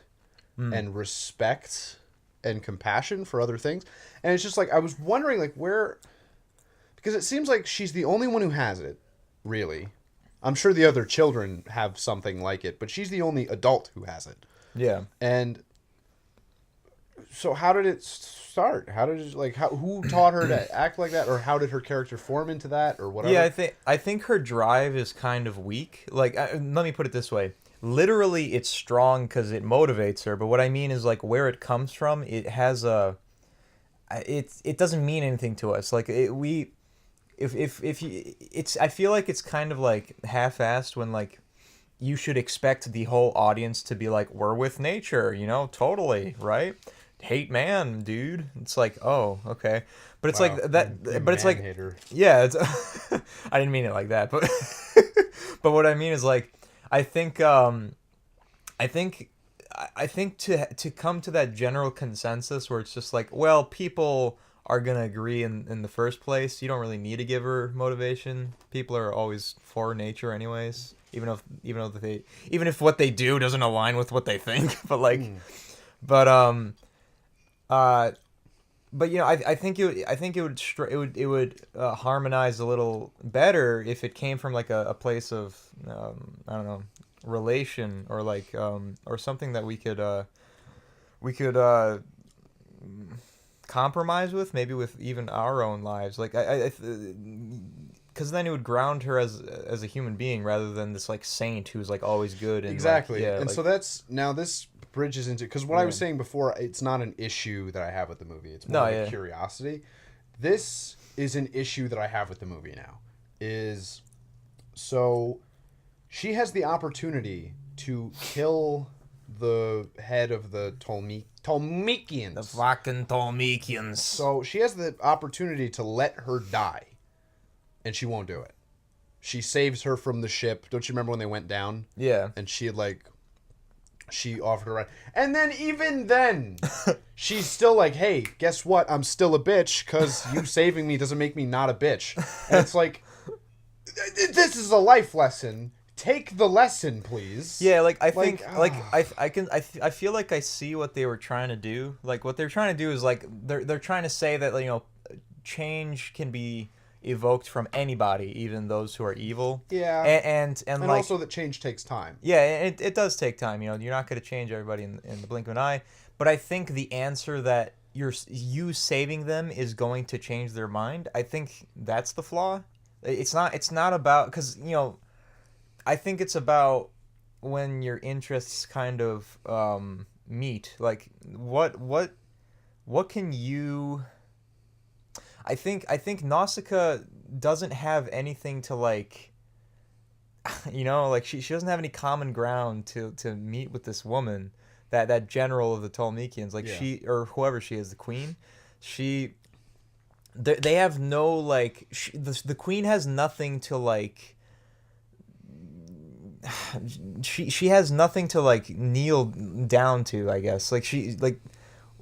Speaker 2: and respect and compassion for other things, and it's just like I was wondering like where, because it seems like she's the only one who has it, really. I'm sure the other children have something like it, but she's the only adult who has it.
Speaker 1: Yeah.
Speaker 2: And so how did it start? How did it, like, who taught her to act like that, or how did her character form into that, or whatever?
Speaker 1: Yeah, I think her drive is kind of weak. Like, let me put it this way. Literally, it's strong because it motivates her. But what I mean is like where it comes from. It has a. It doesn't mean anything to us. Like we, if you, it's. I feel like it's kind of like half-assed when like you should expect the whole audience to be like, we're with nature, totally, right? Hate man, dude. It's like, oh, okay. But it's
Speaker 2: Wow.
Speaker 1: like that, but it's like,
Speaker 2: Hater.
Speaker 1: yeah, it's, I didn't mean it like that, but, but what I mean is like, I think, I think, I think to come to that general consensus where it's just like, well, people are gonna agree in the first place. You don't really need to give her motivation. People are always for nature, anyways. Even if what they do doesn't align with what they think, but like, but uh, but I think it would harmonize a little better if it came from like a place of I don't know, relation, or like or something that we could compromise with, maybe with even our own lives, like I because then it would ground her as a human being rather than this like saint who's like always good and
Speaker 2: Exactly.
Speaker 1: like, yeah,
Speaker 2: And
Speaker 1: like,
Speaker 2: so that's now this bridges into, because what I was saying before, it's not an issue that I have with the movie. It's more
Speaker 1: No,
Speaker 2: of a
Speaker 1: yeah.
Speaker 2: curiosity. This is an issue that I have with the movie now. Is so she has the opportunity to kill the head of the Tolmekians.
Speaker 1: the fucking Tolmekians.
Speaker 2: So she has the opportunity to let her die, and she won't do it. She saves her from the ship. Don't you remember when they went down?
Speaker 1: Yeah.
Speaker 2: And she had like, she offered her right, and then even then, she's still like, "Hey, guess what? I'm still a bitch because you saving me doesn't make me not a bitch." And it's like, this is a life lesson. Take the lesson, please.
Speaker 1: Yeah, like I think like
Speaker 2: ah.
Speaker 1: I feel like I see what they were trying to do. Like what they're trying to do is like they're trying to say that change can be evoked from anybody, even those who are evil.
Speaker 2: Yeah.
Speaker 1: And like,
Speaker 2: also that change takes time.
Speaker 1: yeah, it does take time. You're not going to change everybody in the blink of an eye. But I think the answer that you saving them is going to change their mind. I think that's the flaw. It's not about, because I think it's about when your interests kind of meet. Like what can you? I think Nausicaa doesn't have anything to like. Like she doesn't have any common ground to meet with this woman, that general of the Tolmekians, like,
Speaker 2: Yeah.
Speaker 1: she, or whoever she is, the queen. They have no like the queen has nothing to like. She has nothing to like kneel down to, I guess. Like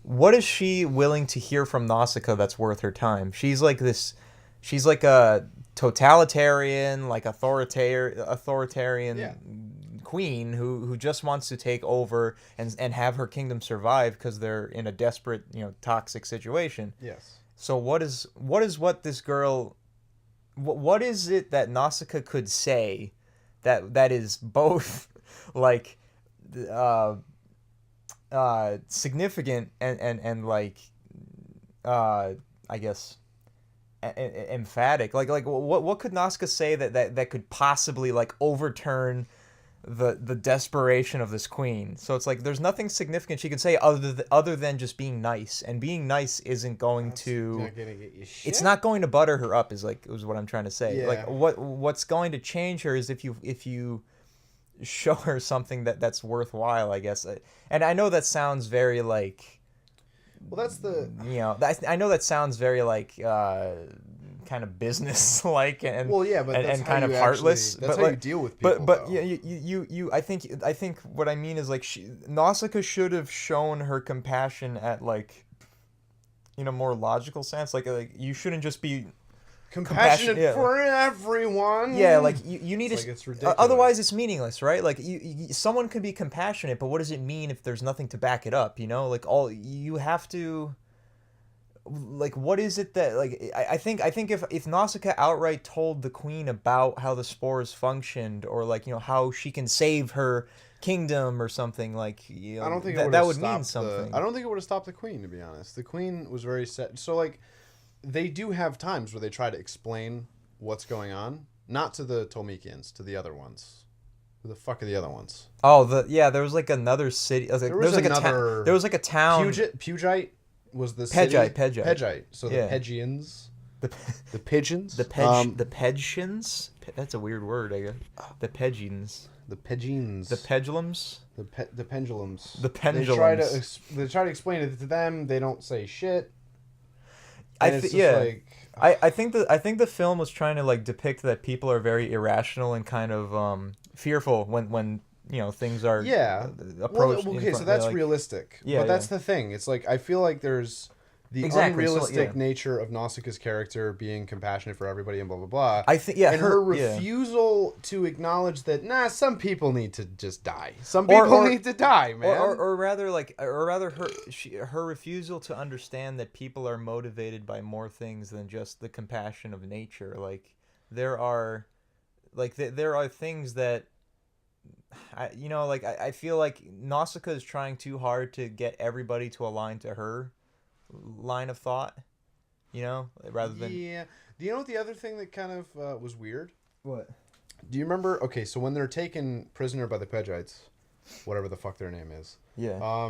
Speaker 1: what is she willing to hear from Nausicaa that's worth her time? She's like a totalitarian, like authoritarian
Speaker 2: Yeah.
Speaker 1: queen who just wants to take over and have her kingdom survive because they're in a desperate, toxic situation.
Speaker 2: Yes.
Speaker 1: So what is this girl? What is it that Nausicaa could say that is both like significant and like I guess emphatic? Like what could Nausicaa say that could possibly like overturn the desperation of this queen? So it's like there's nothing significant she can say other than just being nice, and being nice isn't going to.
Speaker 2: Not gonna get you shit.
Speaker 1: It's not going to butter her up, is what I'm trying to say.
Speaker 2: Yeah.
Speaker 1: Like what's going to change her is if you show her something that's worthwhile, I guess. And I know that sounds very like,
Speaker 2: Well, that's the.
Speaker 1: I know that sounds very like kind of business like and
Speaker 2: Well, yeah, but that's
Speaker 1: and
Speaker 2: how
Speaker 1: kind of
Speaker 2: you
Speaker 1: heartless.
Speaker 2: That's
Speaker 1: but
Speaker 2: how
Speaker 1: like,
Speaker 2: you deal with people.
Speaker 1: but
Speaker 2: though.
Speaker 1: yeah, you I think what I mean is like Nausicaa should have shown her compassion at like in a more logical sense. Like you shouldn't just be
Speaker 2: compassionate
Speaker 1: yeah.
Speaker 2: for everyone.
Speaker 1: Yeah, like you need
Speaker 2: It's
Speaker 1: to.
Speaker 2: like it's ridiculous.
Speaker 1: Otherwise, it's meaningless, right? Like someone can be compassionate, but what does it mean if there's nothing to back it up? You know, like all you have to. Like, what is it that like? I think if Nausicaa outright told the queen about how the spores functioned, or like how she can save her kingdom or something, like
Speaker 2: I don't think
Speaker 1: that would mean something.
Speaker 2: I don't think it would have stopped the queen, to be honest. The queen was very set. So like, they do have times where they try to explain what's going on, not to the Tolmekians, to the other ones. Who the fuck are the other ones?
Speaker 1: Oh, there was like another city. There was like
Speaker 2: another.
Speaker 1: there was like a town.
Speaker 2: Pugite was the city. Pegite. So the Pegians. The pigeons.
Speaker 1: The Pedgians. That's a weird word, I guess. The Pedgians.
Speaker 2: The Pegines.
Speaker 1: The Pendulums.
Speaker 2: The pendulums.
Speaker 1: The pendulums.
Speaker 2: They try to explain it to them. They don't say shit.
Speaker 1: I think the film was trying to like depict that people are very irrational and kind of fearful when things are approached.
Speaker 2: Well, okay, so that's realistic.
Speaker 1: Yeah,
Speaker 2: but that's the thing. It's like I feel like there's the unrealistic nature of Nausicaa's character being compassionate for everybody and blah blah blah.
Speaker 1: I think
Speaker 2: her refusal to acknowledge that some people need to just die. Some people need to die, man.
Speaker 1: Or rather her refusal to understand that people are motivated by more things than just the compassion of nature. Like there are things that I feel like Nausicaa is trying too hard to get everybody to align to her line of thought, rather than...
Speaker 2: Yeah. Do you know what the other thing that kind of was weird?
Speaker 1: What?
Speaker 2: Do you remember... Okay, so when they're taken prisoner by the Pegites, whatever the fuck their name is.
Speaker 1: Yeah.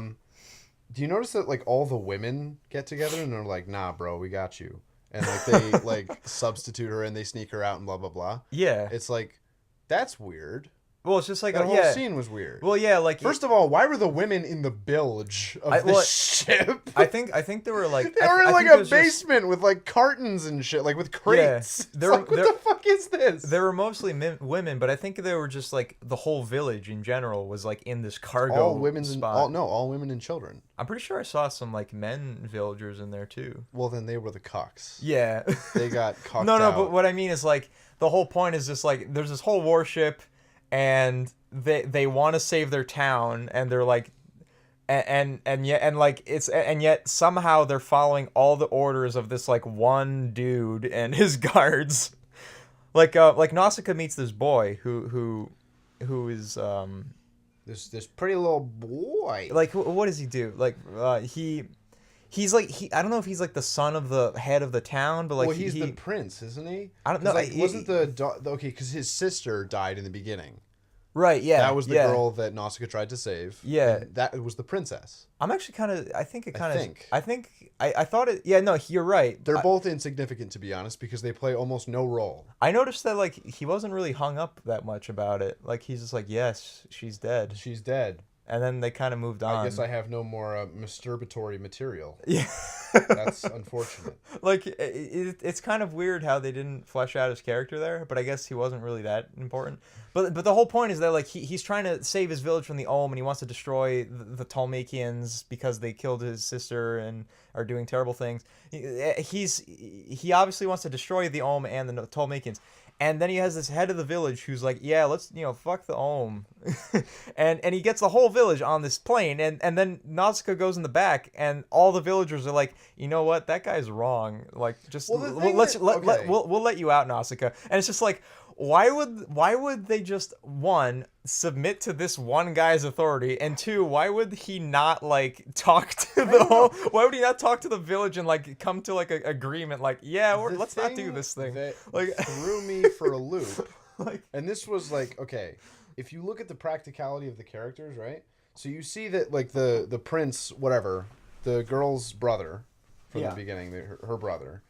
Speaker 2: Do you notice that, like, all the women get together and they're like, nah, bro, we got you. And, like, they, like, substitute her and they sneak her out and blah, blah, blah.
Speaker 1: Yeah.
Speaker 2: It's like, that's weird.
Speaker 1: Well, it's just like
Speaker 2: the whole scene was weird.
Speaker 1: Well, yeah, like
Speaker 2: first of all, why were the women in the bilge of the ship?
Speaker 1: I think they were like
Speaker 2: they were in like a basement with like cartons and shit, like with crates. Yeah, like, what the fuck is this?
Speaker 1: They were mostly women, but I think they were just like the whole village in general was like in this cargo
Speaker 2: all women
Speaker 1: spot.
Speaker 2: all women and children.
Speaker 1: I'm pretty sure I saw some like men villagers in there too.
Speaker 2: Well, then they were the cucks.
Speaker 1: Yeah,
Speaker 2: they got cucked
Speaker 1: No,
Speaker 2: out.
Speaker 1: But what I mean is like the whole point is just like there's this whole warship. And they want to save their town, and they're like, and yet somehow they're following all the orders of this like one dude and his guards, like Nausicaa meets this boy who is
Speaker 2: this pretty little boy.
Speaker 1: Like what does he do? Like He's like I don't know if he's like the son of the head of the town, but like
Speaker 2: he's the prince, isn't he?
Speaker 1: I don't know.
Speaker 2: Like, wasn't okay? Because his sister died in the beginning.
Speaker 1: Right. Yeah.
Speaker 2: That was the girl that Nausicaa tried to save.
Speaker 1: Yeah.
Speaker 2: That was the princess.
Speaker 1: I'm actually kind of. I thought it. Yeah. No, you're right.
Speaker 2: They're both insignificant, to be honest, because they play almost no role.
Speaker 1: I noticed that like he wasn't really hung up that much about it. Like he's just like, yes, she's dead.
Speaker 2: She's dead.
Speaker 1: And then they kind of moved on.
Speaker 2: I guess I have no more masturbatory material.
Speaker 1: Yeah.
Speaker 2: That's unfortunate.
Speaker 1: Like, it's kind of weird how they didn't flesh out his character there, but I guess he wasn't really that important. But the whole point is that, like, he's trying to save his village from the Ohm, and he wants to destroy the Tolmekians because they killed his sister and are doing terrible things. He obviously wants to destroy the Ohm and the Tolmekians. And then he has this head of the village who's like, yeah, let's, fuck the Ohm. and he gets the whole village on this plane. And then Nausicaa goes in the back, and all the villagers are like, you know what? That guy's wrong. Like, just, we'll let you out, Nausicaa. And it's just like, why would they just, one, submit to this one guy's authority, and two, why would he not like talk to the whole? Why would he not talk to the village and like come to like an agreement? Like, yeah, let's not do this thing.
Speaker 2: That
Speaker 1: like
Speaker 2: threw me for a loop. And this was like, okay, if you look at the practicality of the characters, right? So you see that like the prince, whatever, the girl's brother from the beginning, her brother.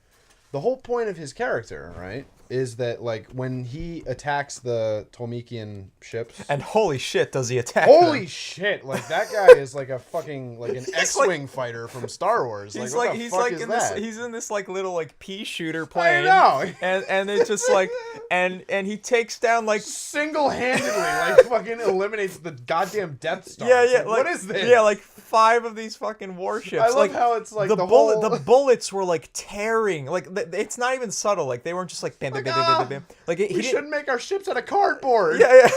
Speaker 2: The whole point of his character, right, is that like when he attacks the Tolmekian ships.
Speaker 1: And holy shit, does he attack
Speaker 2: Holy
Speaker 1: them.
Speaker 2: shit! Like that guy is like a fucking like an X-wing fighter from Star Wars. Like what the fuck is that?
Speaker 1: He's in this like little like pea shooter plane.
Speaker 2: I know.
Speaker 1: And it's just like and he takes down like
Speaker 2: Single-handedly like fucking eliminates the goddamn Death Star.
Speaker 1: yeah,
Speaker 2: It's
Speaker 1: yeah,
Speaker 2: like,
Speaker 1: like,
Speaker 2: what is this?
Speaker 1: Yeah, like 5 of these fucking warships.
Speaker 2: I love
Speaker 1: like
Speaker 2: how it's like
Speaker 1: the
Speaker 2: whole...
Speaker 1: bullets were like tearing. Like it's not even subtle. Like they weren't just like bam, bam, bam, bam, bam, bam. Like
Speaker 2: we shouldn't make our ships out of cardboard.
Speaker 1: Yeah.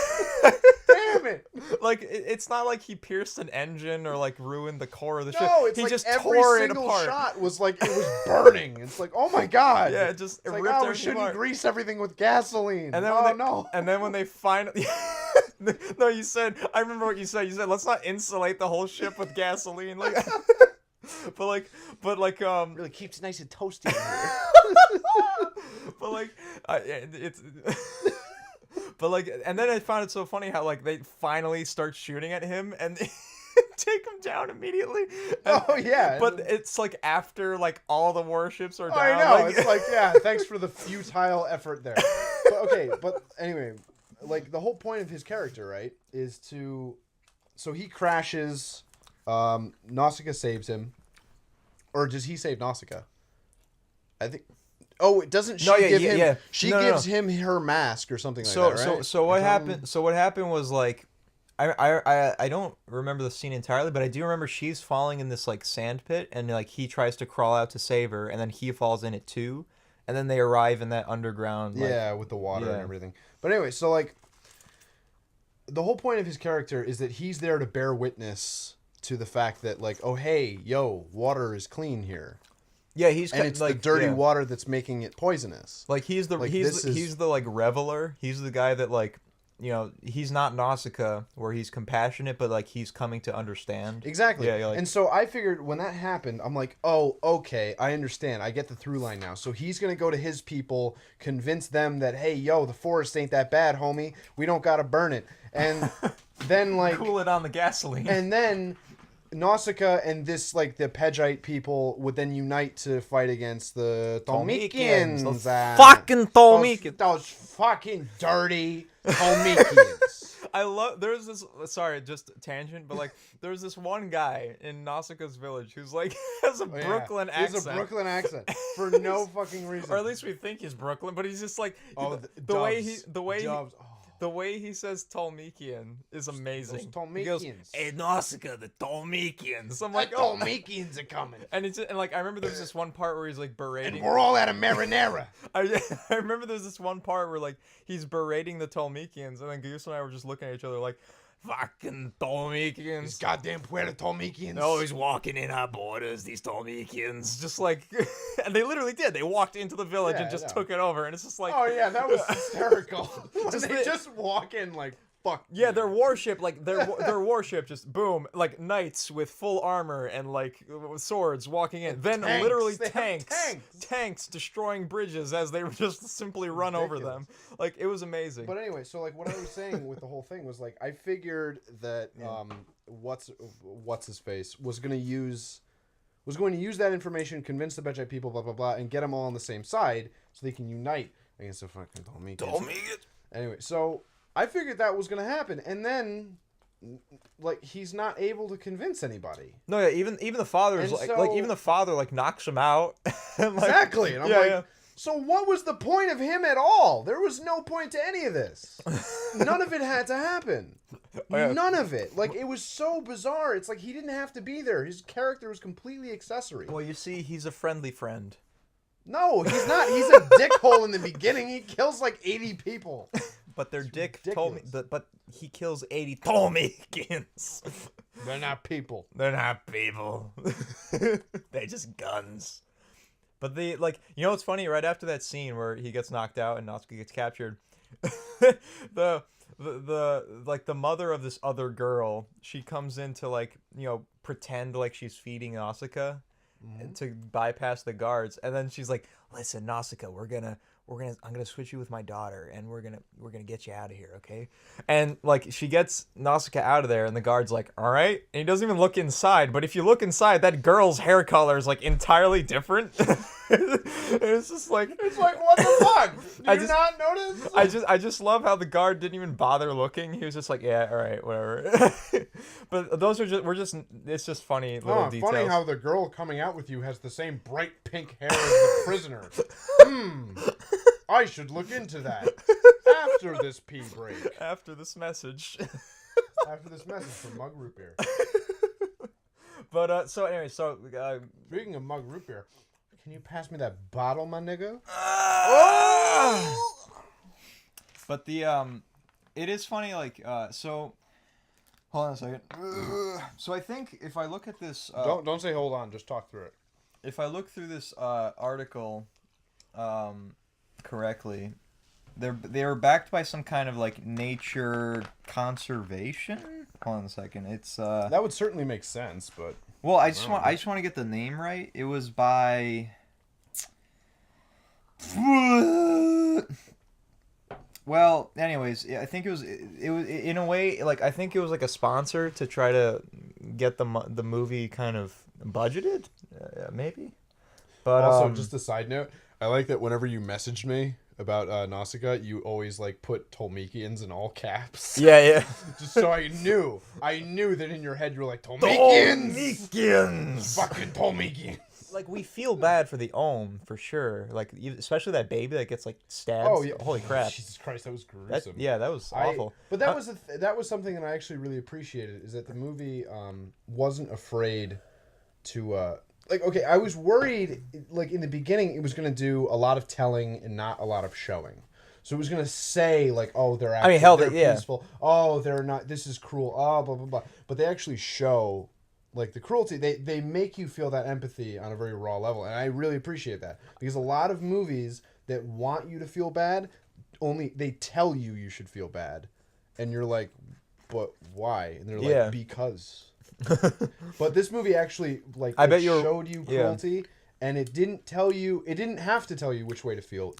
Speaker 2: Damn it.
Speaker 1: Like it's not like he pierced an engine or like ruined the core of the ship.
Speaker 2: No, it's
Speaker 1: he
Speaker 2: like
Speaker 1: just
Speaker 2: every
Speaker 1: tore it
Speaker 2: single
Speaker 1: apart.
Speaker 2: shot was like it was burning. It's like, oh my god.
Speaker 1: Yeah, it just
Speaker 2: it's like,
Speaker 1: ripped
Speaker 2: oh, we
Speaker 1: everything
Speaker 2: shouldn't
Speaker 1: apart.
Speaker 2: grease everything with gasoline.
Speaker 1: And then
Speaker 2: oh
Speaker 1: when they,
Speaker 2: no.
Speaker 1: And then when they finally, no, you said. I remember what you said. You said, "Let's not insulate the whole ship with gasoline." Like, but like,
Speaker 3: Really keeps it nice and toasty in here.
Speaker 1: but like, it's. But like, and then I found it so funny how like they finally start shooting at him and they take him down immediately. And,
Speaker 2: Oh yeah.
Speaker 1: But it's like after like all the warships are down.
Speaker 2: I know.
Speaker 1: Like,
Speaker 2: It's like, yeah, thanks for the futile effort there. But, okay, but anyway, like the whole point of his character, right, is to so he crashes, Nausicaa saves him. Or does he save Nausicaa? I think Oh, it doesn't she give him
Speaker 1: yeah.
Speaker 2: she
Speaker 1: No,
Speaker 2: gives him her mask or something like that, right?
Speaker 1: So what
Speaker 2: Or
Speaker 1: happened? So what happened was like, I don't remember the scene entirely, but I do remember she's falling in this like sand pit, and like he tries to crawl out to save her, and then he falls in it too, and then they arrive in that underground. Like,
Speaker 2: yeah, with the water and
Speaker 1: yeah.
Speaker 2: everything. But anyway, so like the whole point of his character is that he's there to bear witness to the fact that like, oh hey, yo, water is clean here.
Speaker 1: Yeah, he's
Speaker 2: And it's
Speaker 1: like
Speaker 2: the dirty
Speaker 1: yeah.
Speaker 2: water that's making it poisonous.
Speaker 1: Like he's the
Speaker 2: Like,
Speaker 1: he's
Speaker 2: this
Speaker 1: he's the like reveler. He's the guy that like, you know, he's not Nausicaa where he's compassionate, but like he's coming to understand.
Speaker 2: Exactly.
Speaker 1: Yeah, like,
Speaker 2: and so I figured when that happened, I'm like, oh, okay, I understand. I get the through line now. So he's going to go to his people, convince them that, hey, yo, the forest ain't that bad, homie. We don't got to burn it. And then, like...
Speaker 1: cool it on the gasoline.
Speaker 2: And then Nausicaa and this, like, the Pegite people would then unite to fight against the Tolmekians.
Speaker 1: Those fucking Tolmekians.
Speaker 2: Those fucking dirty Tolmekians.
Speaker 1: I love. There's this. Sorry, just tangent, but like, there's this one guy in Nausicaa's village who's like has a
Speaker 2: Oh, yeah.
Speaker 1: Brooklyn
Speaker 2: He has
Speaker 1: accent.
Speaker 2: a Brooklyn accent for no fucking reason.
Speaker 1: Or at least we think he's Brooklyn, but he's just like
Speaker 2: Oh,
Speaker 1: the way he
Speaker 2: Doves.
Speaker 1: the way he,
Speaker 2: Doves. Oh.
Speaker 1: the way he says Tolmekian is amazing.
Speaker 2: Those
Speaker 1: He goes,
Speaker 2: Tolmekians.
Speaker 1: "Hey Nausicaa, the Tolmekians." I'm
Speaker 2: Like,
Speaker 1: like, oh.
Speaker 2: Tolmekians are coming.
Speaker 1: And it's and like I remember there was this one part where he's like berating.
Speaker 2: And we're all out of marinara.
Speaker 1: I remember there's this one part where like he's berating the Tolmekians, and then Goose and I were just looking at each other like, "Fucking Tolmekians!
Speaker 2: These goddamn Puerto Tolmekians.
Speaker 1: Always walking in our borders, these Tolmekians." Just like, and they literally did. They walked into the village
Speaker 2: Yeah,
Speaker 1: and just
Speaker 2: I know.
Speaker 1: took it over, and it's just like,
Speaker 2: Oh, yeah, that was hysterical. When
Speaker 1: Just
Speaker 2: they
Speaker 1: the-
Speaker 2: just walk in like, fuck.
Speaker 1: yeah,
Speaker 2: you.
Speaker 1: their warship, like their warship, just boom, like knights with full armor and like swords walking in. Then
Speaker 2: tanks.
Speaker 1: literally
Speaker 2: They have
Speaker 1: tanks,
Speaker 2: tanks.
Speaker 1: destroying bridges as they just simply run over them. Like it was amazing.
Speaker 2: But anyway, so like what I was saying with the whole thing was like I figured that what's his face was going to use that information, convince the Bedjite people, blah blah blah, and get them all on the same side so they can unite against the fucking Tolmekians. Anyway, so I figured that was going to happen, and then like he's not able to convince anybody.
Speaker 1: No, yeah, even the father is
Speaker 2: And
Speaker 1: like
Speaker 2: so-
Speaker 1: even the father like knocks him out. And, like,
Speaker 2: Exactly, and I'm
Speaker 1: yeah,
Speaker 2: like.
Speaker 1: yeah.
Speaker 2: So what was the point of him at all? There was no point to any of this. None of it had to happen.
Speaker 1: Oh, yeah.
Speaker 2: None of it. Like, it was so bizarre. It's like he didn't have to be there. His character was completely accessory.
Speaker 1: Well, you see, he's a friendly friend.
Speaker 2: No, he's not. He's a dickhole in the beginning. He kills like 80 people.
Speaker 1: But their dick
Speaker 2: ridiculous.
Speaker 1: but he kills 80 Tolmekians.
Speaker 2: They're not people.
Speaker 1: They're not people. They're just guns. But the like, you know what's funny? Right after that scene where he gets knocked out and Nausicaa gets captured, the like the mother of this other girl, she comes in to like, you know, pretend like she's feeding Nausicaa to bypass the guards, and then she's like, "Listen, Nausicaa, we're I'm gonna switch you with my daughter, and we're gonna get you out of here, okay? And like she gets Nausicaa out of there, and the guard's like, all right, and he doesn't even look inside. But if you look inside, that girl's hair color is like entirely different. It's just like
Speaker 2: It's like, what the fuck? Do
Speaker 1: I
Speaker 2: you
Speaker 1: just-
Speaker 2: not notice?
Speaker 1: I just love how the guard didn't even bother looking. He was just like, yeah, all right, whatever. But those are it's just funny little details.
Speaker 2: Funny how the girl coming out with you has the same bright pink hair as the prisoner. I should look into that after this pee break.
Speaker 1: After this message.
Speaker 2: After this message from Mug Root Beer.
Speaker 1: But so anyway,
Speaker 2: Speaking of Mug Root Beer, can you pass me that bottle, my nigga?
Speaker 1: but the it is funny, like so hold on a second. So I think if I look at this
Speaker 2: Don't say hold on, just talk through it.
Speaker 1: if I look through this article correctly, they were backed by some kind of like nature conservation. Hold on a second. It's
Speaker 2: That would certainly make sense, but
Speaker 1: well, I just want to get the name right. It was by well, anyways, I think it was in a way like I think it was like a sponsor to try to get the movie kind of budgeted, maybe. But
Speaker 2: also, just a side note, I like that whenever you messaged me about Nausicaa, you always like put Tolmekians in all caps.
Speaker 1: yeah.
Speaker 2: Just so I knew that in your head you were like, Tolmekians! Fucking Tolmekians!
Speaker 1: Like, we feel bad for the Ohm, for sure. Like, especially that baby that gets, like, stabbed.
Speaker 2: Oh, yeah.
Speaker 1: Holy crap.
Speaker 2: Jesus Christ, that was gruesome.
Speaker 1: That was awful.
Speaker 2: But that was that was something that I actually really appreciated, is that the movie wasn't afraid to... like, okay, I was worried, like, in the beginning, it was going to do a lot of telling and not a lot of showing. So it was going to say, like, oh, they're actually they're peaceful. Oh, they're not, this is cruel. Oh, blah, blah, blah. But they actually show, like, the cruelty. They make you feel that empathy on a very raw level. And I really appreciate that. Because a lot of movies that want you to feel bad, they tell you should feel bad. And you're like, but why? And they're like, because... But this movie actually showed you cruelty, and it didn't have to tell you which way to feel.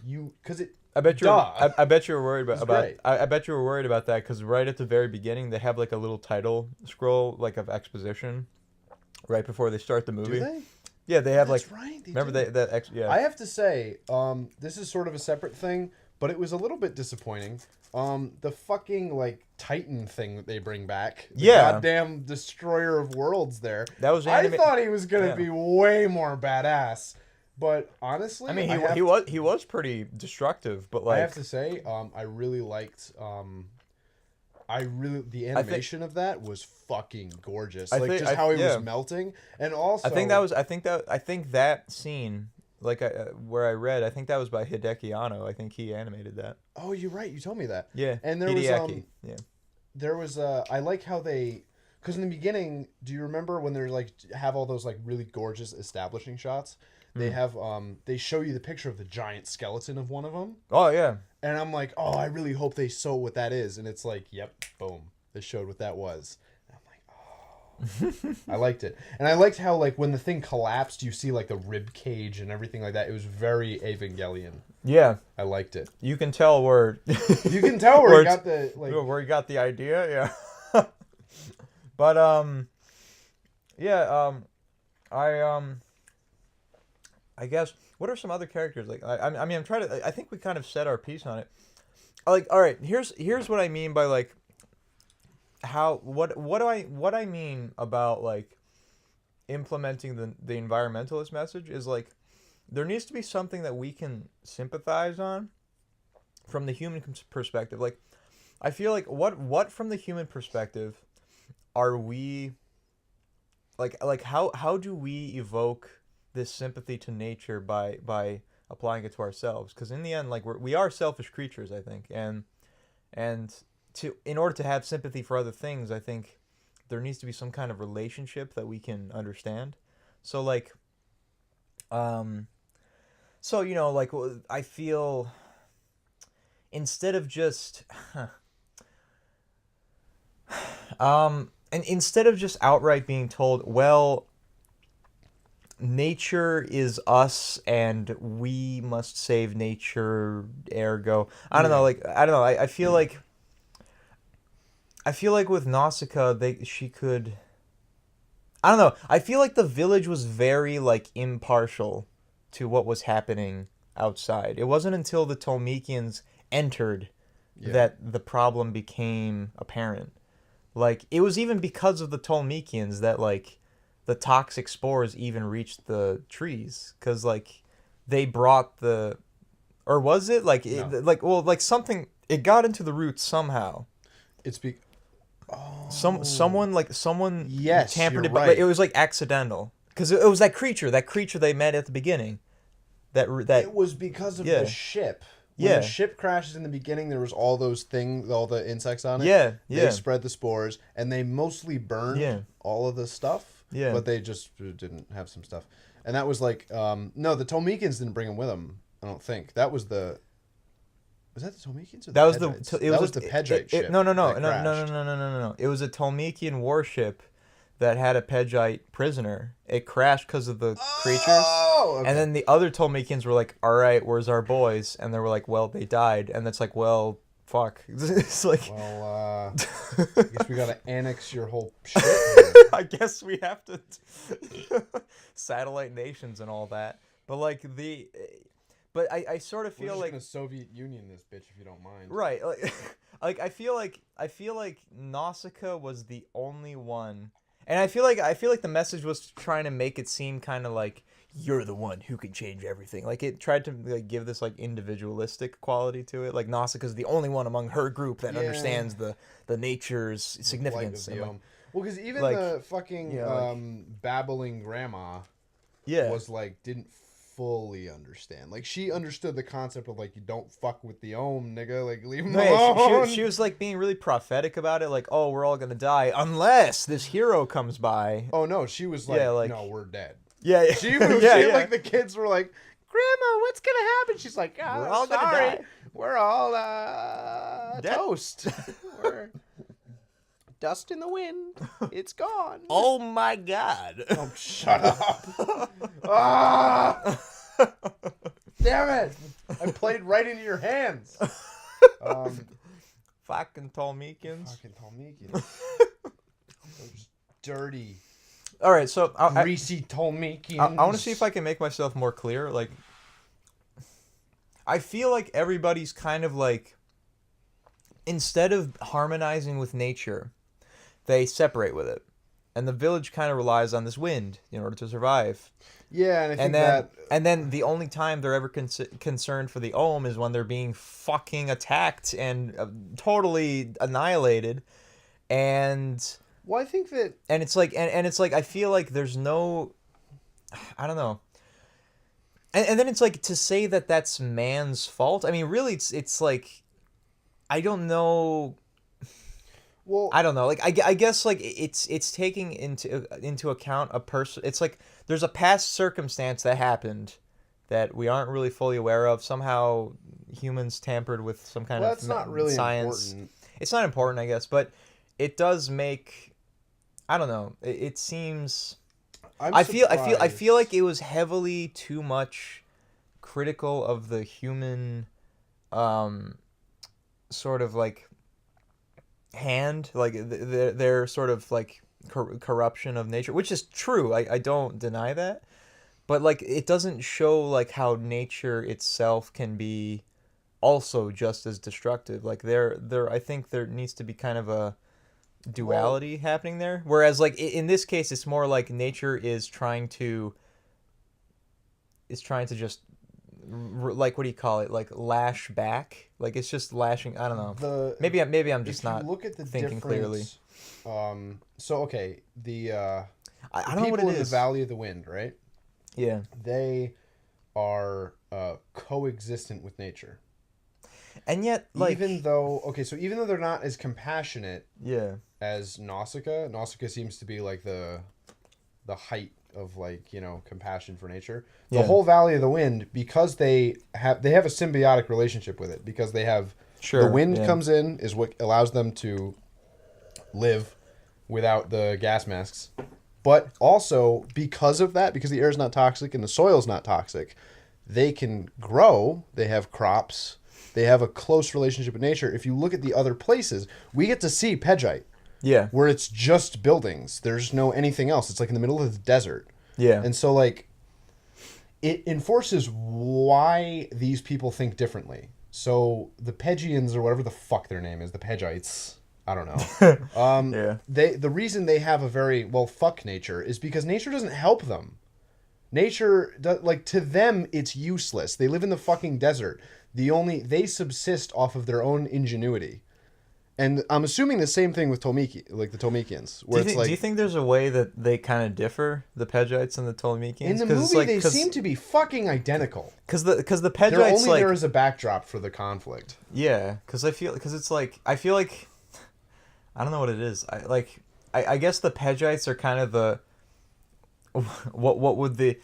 Speaker 2: I bet you were worried I bet you were worried about that, because right at the very beginning they have like a little title scroll, like, of exposition right before they start the movie. Do they?
Speaker 1: Yeah, they have
Speaker 2: That's right.
Speaker 1: Yeah.
Speaker 2: I have to say, this is sort of a separate thing, but it was a little bit disappointing. The fucking, like, Titan thing that they bring back. The goddamn destroyer of worlds there.
Speaker 1: That was
Speaker 2: I thought he was going to be way more badass. But honestly...
Speaker 1: I mean, he was pretty destructive, but, like...
Speaker 2: I have to say, I really liked... the animation of that was fucking gorgeous. How he was melting. And also...
Speaker 1: I think that scene... Like, where I read, I think that was by Hideki Anno. I think he animated that.
Speaker 2: Oh, you're right. You told me that.
Speaker 1: Yeah.
Speaker 2: And there
Speaker 1: Hideaki.
Speaker 2: There was I like how they, because in the beginning, do you remember when they're like have all those like really gorgeous establishing shots? They have they show you the picture of the giant skeleton of one of them.
Speaker 1: Oh yeah.
Speaker 2: And I'm like, oh, I really hope they show what that is. And it's like, yep, boom, they showed what that was. I liked it. And I liked how, like, when the thing collapsed, you see, like, the rib cage and everything like that. It was very Evangelion.
Speaker 1: Yeah.
Speaker 2: I liked it.
Speaker 1: You can tell where...
Speaker 2: You can tell where he got the... like,
Speaker 1: where he got the idea, yeah. But, I guess, what are some other characters? Like, I mean, I'm trying to... I think we kind of set our piece on it. Like, all right, here's what I mean by, like... What I mean about, like, implementing the environmentalist message is, like, there needs to be something that we can sympathize on from the human perspective. Like, I feel like what from the human perspective are we like how do we evoke this sympathy to nature by applying it to ourselves? Because in the end, like, we are selfish creatures, I think, and in order to have sympathy for other things, I think there needs to be some kind of relationship that we can understand. So, like, like, I feel instead of just, and instead of just outright being told, well, nature is us and we must save nature, ergo. I don't know, like I don't know. I feel like with Nausicaa she could, I don't know. I feel like the village was very like impartial to what was happening outside. It wasn't until the Tolmekians entered that the problem became apparent. Like it was even because of the Tolmekians that like the toxic spores even reached the trees cuz like they brought the, or was it like
Speaker 2: No.
Speaker 1: like well like something, it got into the roots somehow.
Speaker 2: It's be.
Speaker 1: Someone
Speaker 2: Yes,
Speaker 1: tampered
Speaker 2: you're
Speaker 1: it, but
Speaker 2: right.
Speaker 1: it was like accidental because it was that creature they met at the beginning. That
Speaker 2: It was because of
Speaker 1: yeah.
Speaker 2: the ship. When
Speaker 1: Yeah.
Speaker 2: the ship crashes in the beginning, there was all those things, all the insects on it.
Speaker 1: Yeah,
Speaker 2: They
Speaker 1: yeah.
Speaker 2: spread the spores, and they mostly burned
Speaker 1: Yeah.
Speaker 2: all of the stuff.
Speaker 1: Yeah.
Speaker 2: But they just didn't have some stuff. And that was like, no, the Tolmekians didn't bring them with them, I don't think. That was the... Was that the Tolmekians or the
Speaker 1: That was
Speaker 2: Pedrites?
Speaker 1: it
Speaker 2: That
Speaker 1: was
Speaker 2: the Pedrite ship.
Speaker 1: no no no
Speaker 2: that
Speaker 1: no no no
Speaker 2: crashed.
Speaker 1: no no no no. It was a Tolmekian warship that had a Pedrite prisoner. It crashed because of the creatures.
Speaker 2: Oh! Okay.
Speaker 1: And then the other Tolmekians were like, "All right, where's our boys?" And they were like, "Well, they died." And it's like, "Well, fuck." It's like,
Speaker 2: Well, I guess we gotta annex your whole shit.
Speaker 1: I guess we have to satellite nations and all that. But like but I sort of
Speaker 2: We're
Speaker 1: feel
Speaker 2: just
Speaker 1: like
Speaker 2: gonna Soviet Union this bitch if you don't mind.
Speaker 1: right, like like I feel like Nausicaa was the only one, and I feel like the message was trying to make it seem kind of like you're the one who can change everything. Like it tried to like give this like individualistic quality to it. Like Nausicaa's the only one among her group that
Speaker 2: Yeah.
Speaker 1: understands the nature's significance.
Speaker 2: Like
Speaker 1: And,
Speaker 2: the,
Speaker 1: like,
Speaker 2: well, because even
Speaker 1: like,
Speaker 2: the fucking
Speaker 1: yeah, like-
Speaker 2: babbling grandma
Speaker 1: yeah.
Speaker 2: was like didn't fully understand. Like she understood the concept of like you don't fuck with the ohm, nigga. Like leave him
Speaker 1: No, yeah,
Speaker 2: alone.
Speaker 1: she was like being really prophetic about it, like, oh, we're all gonna die unless this hero comes by.
Speaker 2: Oh no, she was like,
Speaker 1: Yeah, like-
Speaker 2: no, we're dead.
Speaker 1: Yeah, yeah.
Speaker 2: She was
Speaker 1: yeah,
Speaker 2: she,
Speaker 1: yeah.
Speaker 2: like the kids were like, Grandma, what's gonna happen? She's like, oh,
Speaker 1: We're all gonna
Speaker 2: sorry.
Speaker 1: die.
Speaker 2: We're all
Speaker 1: Dead.
Speaker 2: toast. We're dust in the wind. It's gone.
Speaker 1: Oh my god.
Speaker 2: Oh, shut up. Ah! Damn it. I played right into your hands.
Speaker 1: Fucking Tolmekians.
Speaker 2: Fucking Tolmekians. Those dirty,
Speaker 1: All right, so
Speaker 2: greasy Tolmekians.
Speaker 1: I want to see if I can make myself more clear. Like, I feel like everybody's kind of like, instead of harmonizing with nature, they separate with it. And the village kind of relies on this wind in order to survive.
Speaker 2: Yeah, and I think
Speaker 1: And then,
Speaker 2: that...
Speaker 1: and then the only time they're ever concerned for the Ohm is when they're being fucking attacked and totally annihilated. And
Speaker 2: Well, I think that...
Speaker 1: it's like, and it's like, I feel like there's no, I don't know. And then it's like to say that that's man's fault. I mean, really, it's like, I don't know.
Speaker 2: Well,
Speaker 1: I don't know. Like I guess like it's taking into account a person. It's like there's a past circumstance that happened that we aren't really fully aware of. Somehow humans tampered with some kind
Speaker 2: well,
Speaker 1: of
Speaker 2: that's not really
Speaker 1: science.
Speaker 2: important.
Speaker 1: It's not important, I guess, but it does make. I don't know. It seems. I feel like it was heavily too much critical of the human, sort of like hand, like their sort of like corruption of nature, which is true. I don't deny that, but like it doesn't show like how nature itself can be also just as destructive. Like I think there needs to be kind of a duality happening there, whereas like in this case it's more like nature is trying to just like, what do you call it, like lash back, like it's just lashing. I don't know, maybe I'm just not
Speaker 2: look at the
Speaker 1: thinking clearly.
Speaker 2: So okay, the
Speaker 1: I don't know
Speaker 2: people
Speaker 1: what it
Speaker 2: in the
Speaker 1: is.
Speaker 2: Valley of the Wind, right?
Speaker 1: Yeah,
Speaker 2: They are coexistent with nature.
Speaker 1: and yet like
Speaker 2: even though they're not as compassionate
Speaker 1: yeah
Speaker 2: as Nausicaa seems to be like the height of like, you know, compassion for nature. The
Speaker 1: Yeah.
Speaker 2: whole Valley of the Wind, because they have a symbiotic relationship with it, because they have the wind comes in is what allows them to live without the gas masks, But also, because of that, because the air is not toxic and the soil is not toxic, they can grow, they have crops, they have a close relationship with nature. If you look at the other places, we get to see Pegite,
Speaker 1: Yeah.
Speaker 2: where it's just buildings. There's no anything else. It's like in the middle of the desert.
Speaker 1: Yeah.
Speaker 2: And so, like, it enforces why these people think differently. So the Pegians, or whatever the fuck their name is, the Pegites, I don't know.
Speaker 1: Yeah.
Speaker 2: The reason they have a very, well, fuck nature is because nature doesn't help them. Nature, like, to them, it's useless. They live in the fucking desert. They subsist off of their own ingenuity. And I'm assuming the same thing with the Tolmekians, where
Speaker 1: Do
Speaker 2: it's like,
Speaker 1: you think there's a way that they kind of differ, the Pegites and the Ptolemekians?
Speaker 2: in the movie, they seem to be fucking identical.
Speaker 1: Because the
Speaker 2: They're
Speaker 1: Pegites,
Speaker 2: only
Speaker 1: like,
Speaker 2: there as a backdrop for the conflict.
Speaker 1: yeah, because I feel like I don't know what it is. I guess the Pegites are kind of the what would the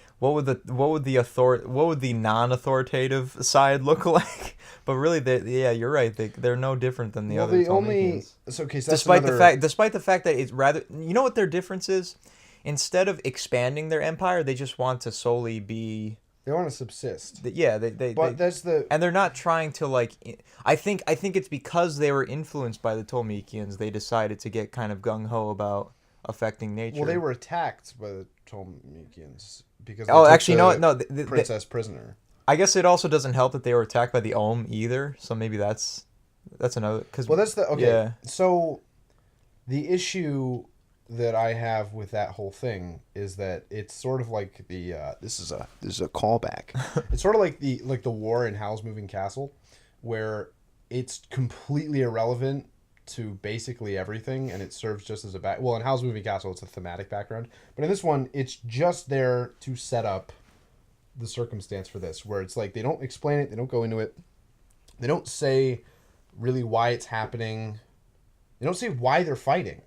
Speaker 1: non-authoritative side look like? But really, you're right. They're no different than the other Ptolemekians.
Speaker 2: So that's
Speaker 1: Despite the fact that it's rather, you know what their difference is? Instead of expanding their empire, they just want to solely be.
Speaker 2: they want to subsist.
Speaker 1: And they're not trying to, like. I think it's because they were influenced by the Ptolemekians, they decided to get kind of gung ho about affecting nature.
Speaker 2: Well, they were attacked by the Ptolemekians because princess prisoner.
Speaker 1: I guess it also doesn't help that they were attacked by the Ohm either. So maybe that's another.
Speaker 2: Yeah. So the issue that I have with that whole thing is that it's sort of like the this is a callback. It's sort of like the war in Howl's Moving Castle, where it's completely irrelevant to basically everything, and it serves just as a well, in Howl's Moving Castle, it's a thematic background, but in this one, it's just there to set up the circumstance for this, where it's like they don't explain it, they don't go into it, they don't say really why it's happening, they don't say why they're fighting.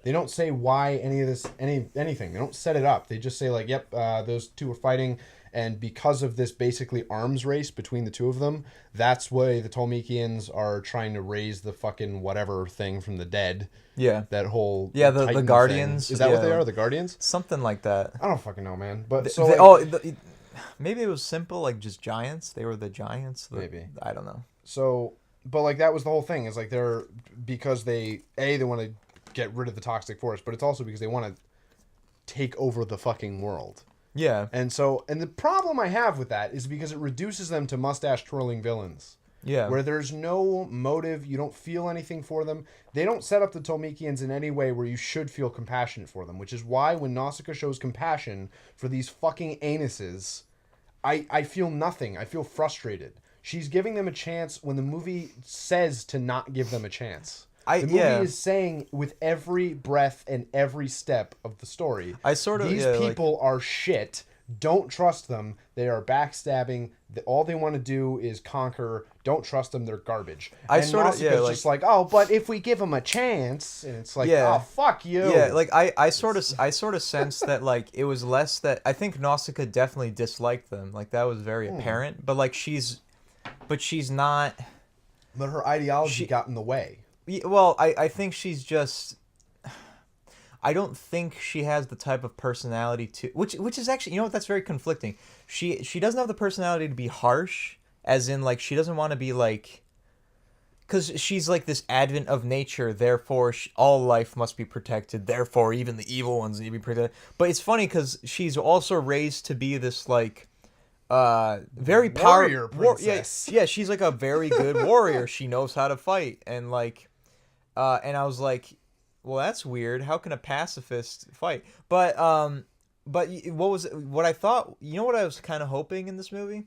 Speaker 2: They don't say why any of this, anything. They don't set it up. They just say, like, yep, those two are fighting, and because of this basically arms race between the two of them, that's why the Tolmekians are trying to raise the fucking whatever thing from the dead.
Speaker 1: Yeah.
Speaker 2: That whole
Speaker 1: the Guardians.
Speaker 2: Thing. Is that what they are? The Guardians?
Speaker 1: Something like that.
Speaker 2: I don't fucking know, man. But
Speaker 1: maybe it was simple, like just giants. They were the giants.
Speaker 2: Maybe.
Speaker 1: I don't know.
Speaker 2: So, but like that was the whole thing. Is like because they want to get rid of the toxic forest, but it's also because they want to take over the fucking world.
Speaker 1: Yeah.
Speaker 2: And the problem I have with that is because it reduces them to mustache twirling villains.
Speaker 1: Yeah.
Speaker 2: Where there's no motive, you don't feel anything for them. They don't set up the Tolmekians in any way where you should feel compassionate for them, which is why when Nausicaa shows compassion for these fucking anuses, I feel nothing. I feel frustrated. She's giving them a chance when the movie says to not give them a chance. The movie is saying with every breath and every step of the story, these people are shit. Don't trust them. They are backstabbing. All they want to do is conquer. Don't trust them. They're garbage. Just like, oh, but if we give them a chance, and it's like, oh, fuck you.
Speaker 1: Yeah, like I sort of sense that like it was less that I think Nausicaa definitely disliked them. Like that was very apparent. But like she's not.
Speaker 2: But her ideology got in the way.
Speaker 1: Well, I think she's just. I don't think she has the type of personality to which is actually, you know what, that's very conflicting. She doesn't have the personality to be harsh, as in like she doesn't want to be like, because she's like this advent of nature, therefore all life must be protected, therefore even the evil ones need to be protected. But it's funny because she's also raised to be this like very
Speaker 2: warrior princess.
Speaker 1: Yeah, she's like a very good warrior. She knows how to fight, and like and I was like, well, that's weird. How can a pacifist fight? But what I thought, you know what I was kind of hoping in this movie?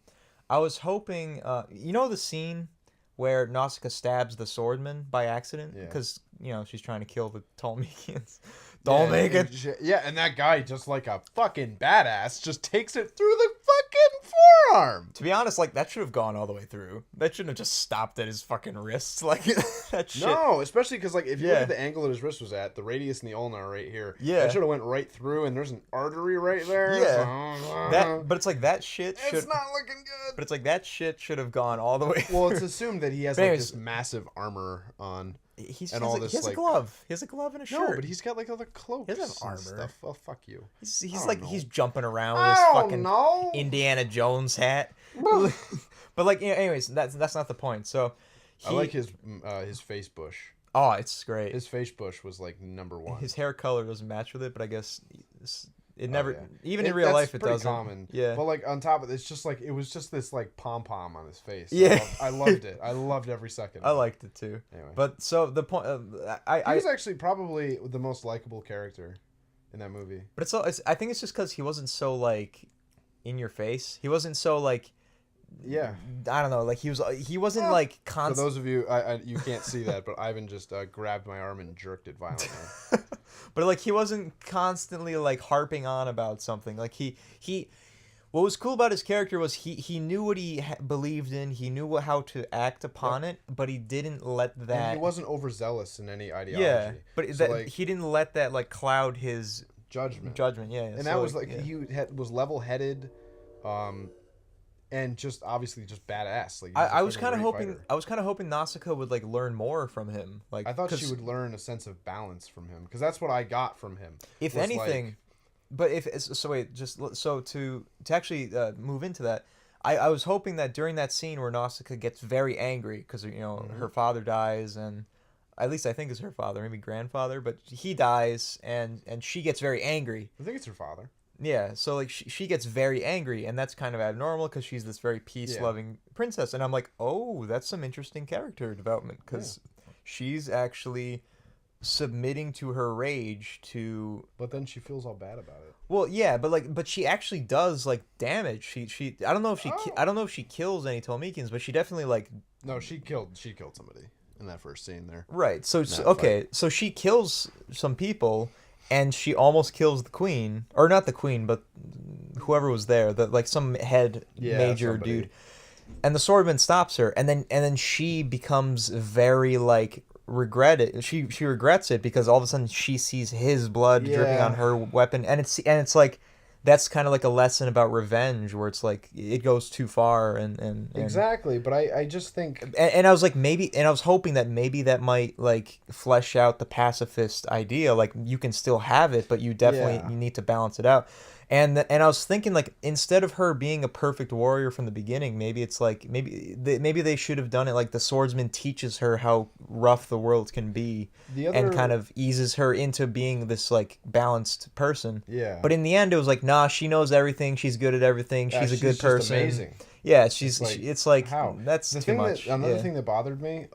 Speaker 1: I was hoping, you know the scene where Nausicaa stabs the swordman by accident? Because, you know, she's trying to kill the Ptolemekians.
Speaker 2: And that guy, just like a fucking badass, just takes it through the fucking forearm.
Speaker 1: To be honest, like, that should have gone all the way through. That shouldn't have just stopped at his fucking wrists. Like, that shit.
Speaker 2: No, especially because, like, if you look at the angle that his wrist was at, the radius and the ulna are right here.
Speaker 1: Yeah.
Speaker 2: That should have went right through, and there's an artery right there.
Speaker 1: Yeah. But it's like that shit should...
Speaker 2: It's not looking good.
Speaker 1: But it's like that shit should have gone all the way through.
Speaker 2: Well, it's assumed that he has, like, this massive armor on... and all this
Speaker 1: he has
Speaker 2: like
Speaker 1: a glove. He has a glove and a shirt.
Speaker 2: no, but he's got like all the cloaks
Speaker 1: He doesn't have
Speaker 2: and
Speaker 1: armor.
Speaker 2: stuff. Oh, fuck you.
Speaker 1: He's
Speaker 2: I
Speaker 1: like
Speaker 2: don't know.
Speaker 1: he's jumping around with
Speaker 2: I
Speaker 1: his
Speaker 2: don't
Speaker 1: fucking
Speaker 2: know.
Speaker 1: Indiana Jones hat. But like, anyways, that's not the point. So
Speaker 2: I like his face bush.
Speaker 1: Oh, it's great.
Speaker 2: His face bush was like number one.
Speaker 1: His hair color doesn't match with it, but I guess it never,
Speaker 2: yeah.
Speaker 1: even in real life, it
Speaker 2: pretty
Speaker 1: doesn't.
Speaker 2: common.
Speaker 1: Yeah.
Speaker 2: But like on top of it, it's just like it was just this like pom pom on his face.
Speaker 1: Yeah.
Speaker 2: I loved it. I loved every second.
Speaker 1: I liked it too.
Speaker 2: Anyway.
Speaker 1: But so the point,
Speaker 2: He was actually probably the most likable character in that movie.
Speaker 1: But I think it's just because he wasn't so like in your face. He wasn't so like.
Speaker 2: Yeah.
Speaker 1: I don't know. Like he wasn't like
Speaker 2: For
Speaker 1: constant.
Speaker 2: those of you, you can't see that, but Ivan just grabbed my arm and jerked it violently.
Speaker 1: But like he wasn't constantly like harping on about something. Like he what was cool about his character was he knew what he believed in. He knew how to act upon it, but he didn't let that.
Speaker 2: And he wasn't overzealous in any ideology.
Speaker 1: Yeah, but
Speaker 2: so, like,
Speaker 1: he didn't let that like cloud his
Speaker 2: judgment.
Speaker 1: Yeah,
Speaker 2: And
Speaker 1: so,
Speaker 2: that was like
Speaker 1: yeah.
Speaker 2: he was level-headed, and just obviously just badass. Like
Speaker 1: I was
Speaker 2: kind of
Speaker 1: hoping Nausicaa would like learn more from him. Like
Speaker 2: I thought she would learn a sense of balance from him because that's what I got from him.
Speaker 1: If
Speaker 2: was
Speaker 1: anything,
Speaker 2: like,
Speaker 1: but if so, wait, just so to actually move into that, I was hoping that during that scene where Nausicaa gets very angry because her father dies, and at least I think it's her father, maybe grandfather, but he dies, and she gets very angry.
Speaker 2: I think it's her father.
Speaker 1: Yeah, so like she gets very angry, and that's kind of abnormal because she's this very peace-loving princess, and I'm like, oh, that's some interesting character development because she's actually submitting to her rage to.
Speaker 2: But then she feels all bad about it.
Speaker 1: Well, yeah, but she actually does like damage. She I don't know if I don't know if she kills any Tolmekians, but she definitely like.
Speaker 2: No, she killed somebody in that first scene there.
Speaker 1: Right. So okay, so she kills some people. And she almost kills the queen, or not the queen, but whoever was there, like some head major
Speaker 2: somebody.
Speaker 1: dude. And the swordman stops her, and then she becomes very like regretted. She regrets it because all of a sudden she sees his blood dripping on her weapon, and it's like that's kind of like a lesson about revenge, where it's like it goes too far and
Speaker 2: exactly. But I just think
Speaker 1: and I was like I was hoping that maybe that might like flesh out the pacifist idea, like you can still have it, but you definitely you need to balance it out. And I was thinking like instead of her being a perfect warrior from the beginning, maybe it's like maybe they should have done it like the swordsman teaches her how rough the world can be, and kind of eases her into being this like balanced person.
Speaker 2: Yeah.
Speaker 1: But in the end, it was like, nah, she knows everything. She's good at everything. She's a good
Speaker 2: just
Speaker 1: person.
Speaker 2: amazing.
Speaker 1: Yeah,
Speaker 2: It's
Speaker 1: like
Speaker 2: how
Speaker 1: that's too much.
Speaker 2: Another thing that bothered me,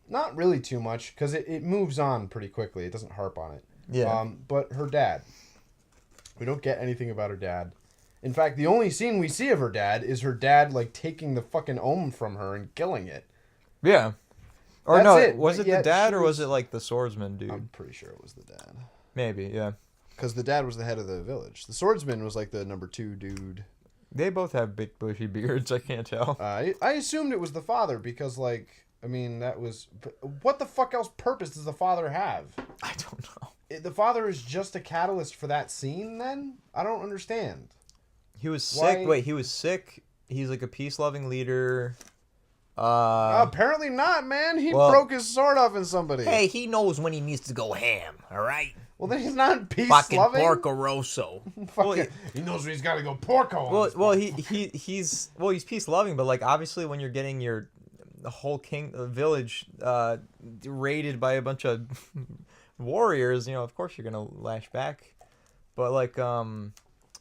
Speaker 2: not really too much because it moves on pretty quickly. It doesn't harp on it.
Speaker 1: Yeah.
Speaker 2: But her dad. We don't get anything about her dad. In fact, the only scene we see of her dad is her dad like taking the fucking ohm from her and killing it.
Speaker 1: Yeah. Or
Speaker 2: That's
Speaker 1: no,
Speaker 2: it.
Speaker 1: was
Speaker 2: But
Speaker 1: it the
Speaker 2: yet
Speaker 1: dad
Speaker 2: she
Speaker 1: or was
Speaker 2: was-
Speaker 1: it like the swordsman dude?
Speaker 2: I'm pretty sure it was the dad.
Speaker 1: Maybe, yeah.
Speaker 2: Because the dad was the head of the village. The swordsman was like the number 2 dude.
Speaker 1: They both have big bushy beards, I can't tell.
Speaker 2: I assumed it was the father because like I mean that was what the fuck else purpose does the father have?
Speaker 1: I don't know.
Speaker 2: The father is just a catalyst for that scene then? I don't understand.
Speaker 1: He was
Speaker 2: Why-
Speaker 1: sick. Wait, he was sick. He's like a peace-loving leader.
Speaker 2: Apparently not, man. He
Speaker 1: well-
Speaker 2: broke his sword off in somebody.
Speaker 1: Hey, he knows when he needs to go ham, all right?
Speaker 2: Well, then he's not peace
Speaker 1: Fucking
Speaker 2: loving.
Speaker 1: Porco Rosso.
Speaker 2: Fucking- he knows when he's got to go porco. On this
Speaker 1: He's peace loving, but like obviously when you're getting the whole village raided by a bunch of warriors, of course you're gonna lash back. But like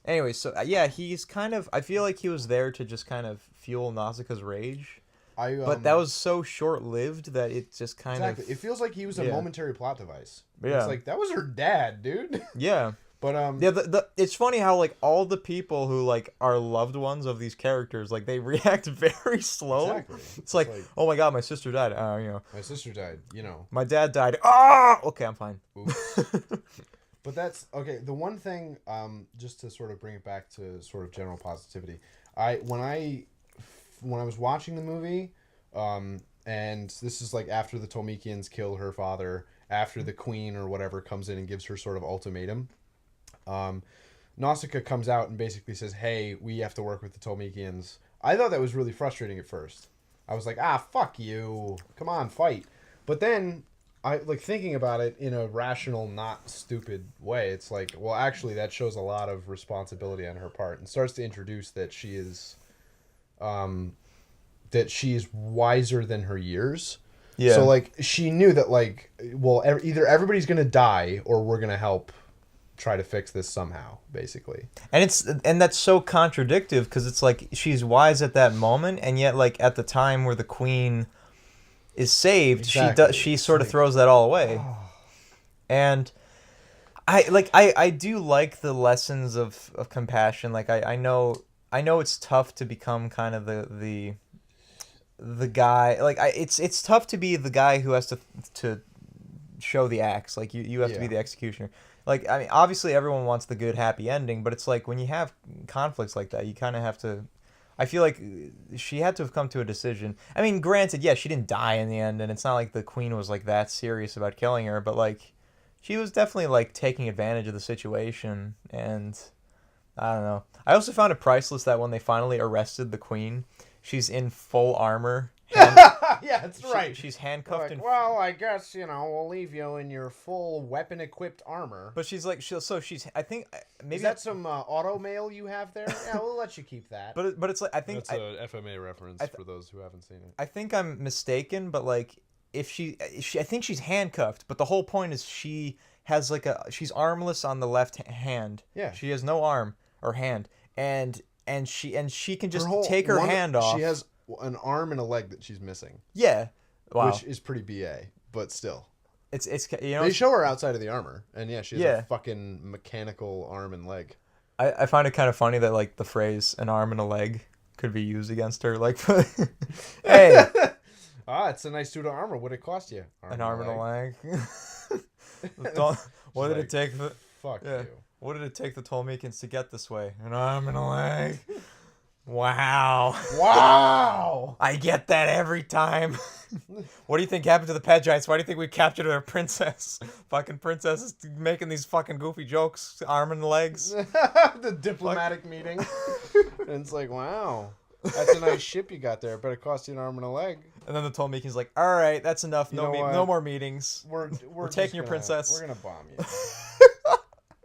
Speaker 1: anyway, so yeah, he's kind of, I feel like he was there to just kind of fuel Nausicaa's rage. But that was so short-lived that it just kind of...
Speaker 2: It feels like he was a momentary plot device.
Speaker 1: Yeah.
Speaker 2: It's like, that was her dad, dude.
Speaker 1: Yeah.
Speaker 2: But,
Speaker 1: yeah, it's funny how, like, all the people who, like, are loved ones of these characters, like, they react very slowly.
Speaker 2: Exactly.
Speaker 1: It's like, oh my god, my sister died.
Speaker 2: My sister died,
Speaker 1: My dad died. Ah! Okay, I'm fine.
Speaker 2: Oops. But that's, okay, the one thing, just to sort of bring it back to sort of general positivity, when I was watching the movie, and this is like after the Tolmekians kill her father, after the queen or whatever comes in and gives her sort of ultimatum, Nausicaa comes out and basically says, hey, we have to work with the Tolmekians. I thought that was really frustrating at first. I was like, fuck you. Come on, fight. But then I like thinking about it in a rational, not stupid way. It's like, well, actually, that shows a lot of responsibility on her part, and starts to introduce that she is wiser than her years.
Speaker 1: Yeah.
Speaker 2: So like she knew that like, well, either everybody's gonna die or we're gonna help try to fix this somehow, basically.
Speaker 1: And that's so contradictive because it's like she's wise at that moment, and yet like at the time where the queen is saved,
Speaker 2: Exactly.
Speaker 1: she sort of throws that all away. And I do like the lessons of compassion. Like I know it's tough to become kind of the guy. Like it's tough to be the guy who has to show the axe. Like you have to be the executioner. Like, I mean, obviously everyone wants the good happy ending, but it's like when you have conflicts like that, you kind of have to. I feel like she had to have come to a decision. I mean, granted, yeah, she didn't die in the end, and it's not like the queen was like that serious about killing her, but like she was definitely like taking advantage of the situation, and I don't know. I also found it priceless that when they finally arrested the queen, she's in full armor.
Speaker 2: Yeah, that's right.
Speaker 1: She's handcuffed
Speaker 2: like, well, I guess, we'll leave you in your full weapon-equipped armor.
Speaker 1: But she's like, I think maybe
Speaker 2: is that some auto mail you have there? Yeah, we'll let you keep that.
Speaker 1: But it's like I think
Speaker 2: that's a FMA reference for those who haven't seen it.
Speaker 1: I think I'm mistaken, but like if she I think she's handcuffed, but the whole point is she has like she's armless on the left hand.
Speaker 2: Yeah.
Speaker 1: She has no arm or hand, and she can just take her hand off.
Speaker 2: She has an arm and a leg that she's missing.
Speaker 1: Yeah. Wow.
Speaker 2: Which is pretty BA, but still.
Speaker 1: It's
Speaker 2: they show her outside of the armor, and yeah, she has
Speaker 1: Yeah.
Speaker 2: a fucking mechanical arm and leg.
Speaker 1: I find it kind of funny that like the phrase "an arm and a leg" could be used against her. Like, hey,
Speaker 2: it's a nice suit of armor. What'd it cost you?
Speaker 1: An arm and a leg. What did it take?
Speaker 2: Fuck you.
Speaker 1: What did it take the Tolmekians to get this way? An arm and a leg. Wow.
Speaker 2: Wow.
Speaker 1: I get that every time. What do you think happened to the Pedgites? Why do you think we captured their princess? Fucking princess is making these fucking goofy jokes, arm and legs.
Speaker 2: The diplomatic meeting. And it's like, wow. That's a nice ship you got there, but it cost you an arm and a leg.
Speaker 1: And then the Tolmekians like, all right, that's enough.
Speaker 2: You know
Speaker 1: No more meetings.
Speaker 2: We're
Speaker 1: taking your princess.
Speaker 2: We're gonna bomb you.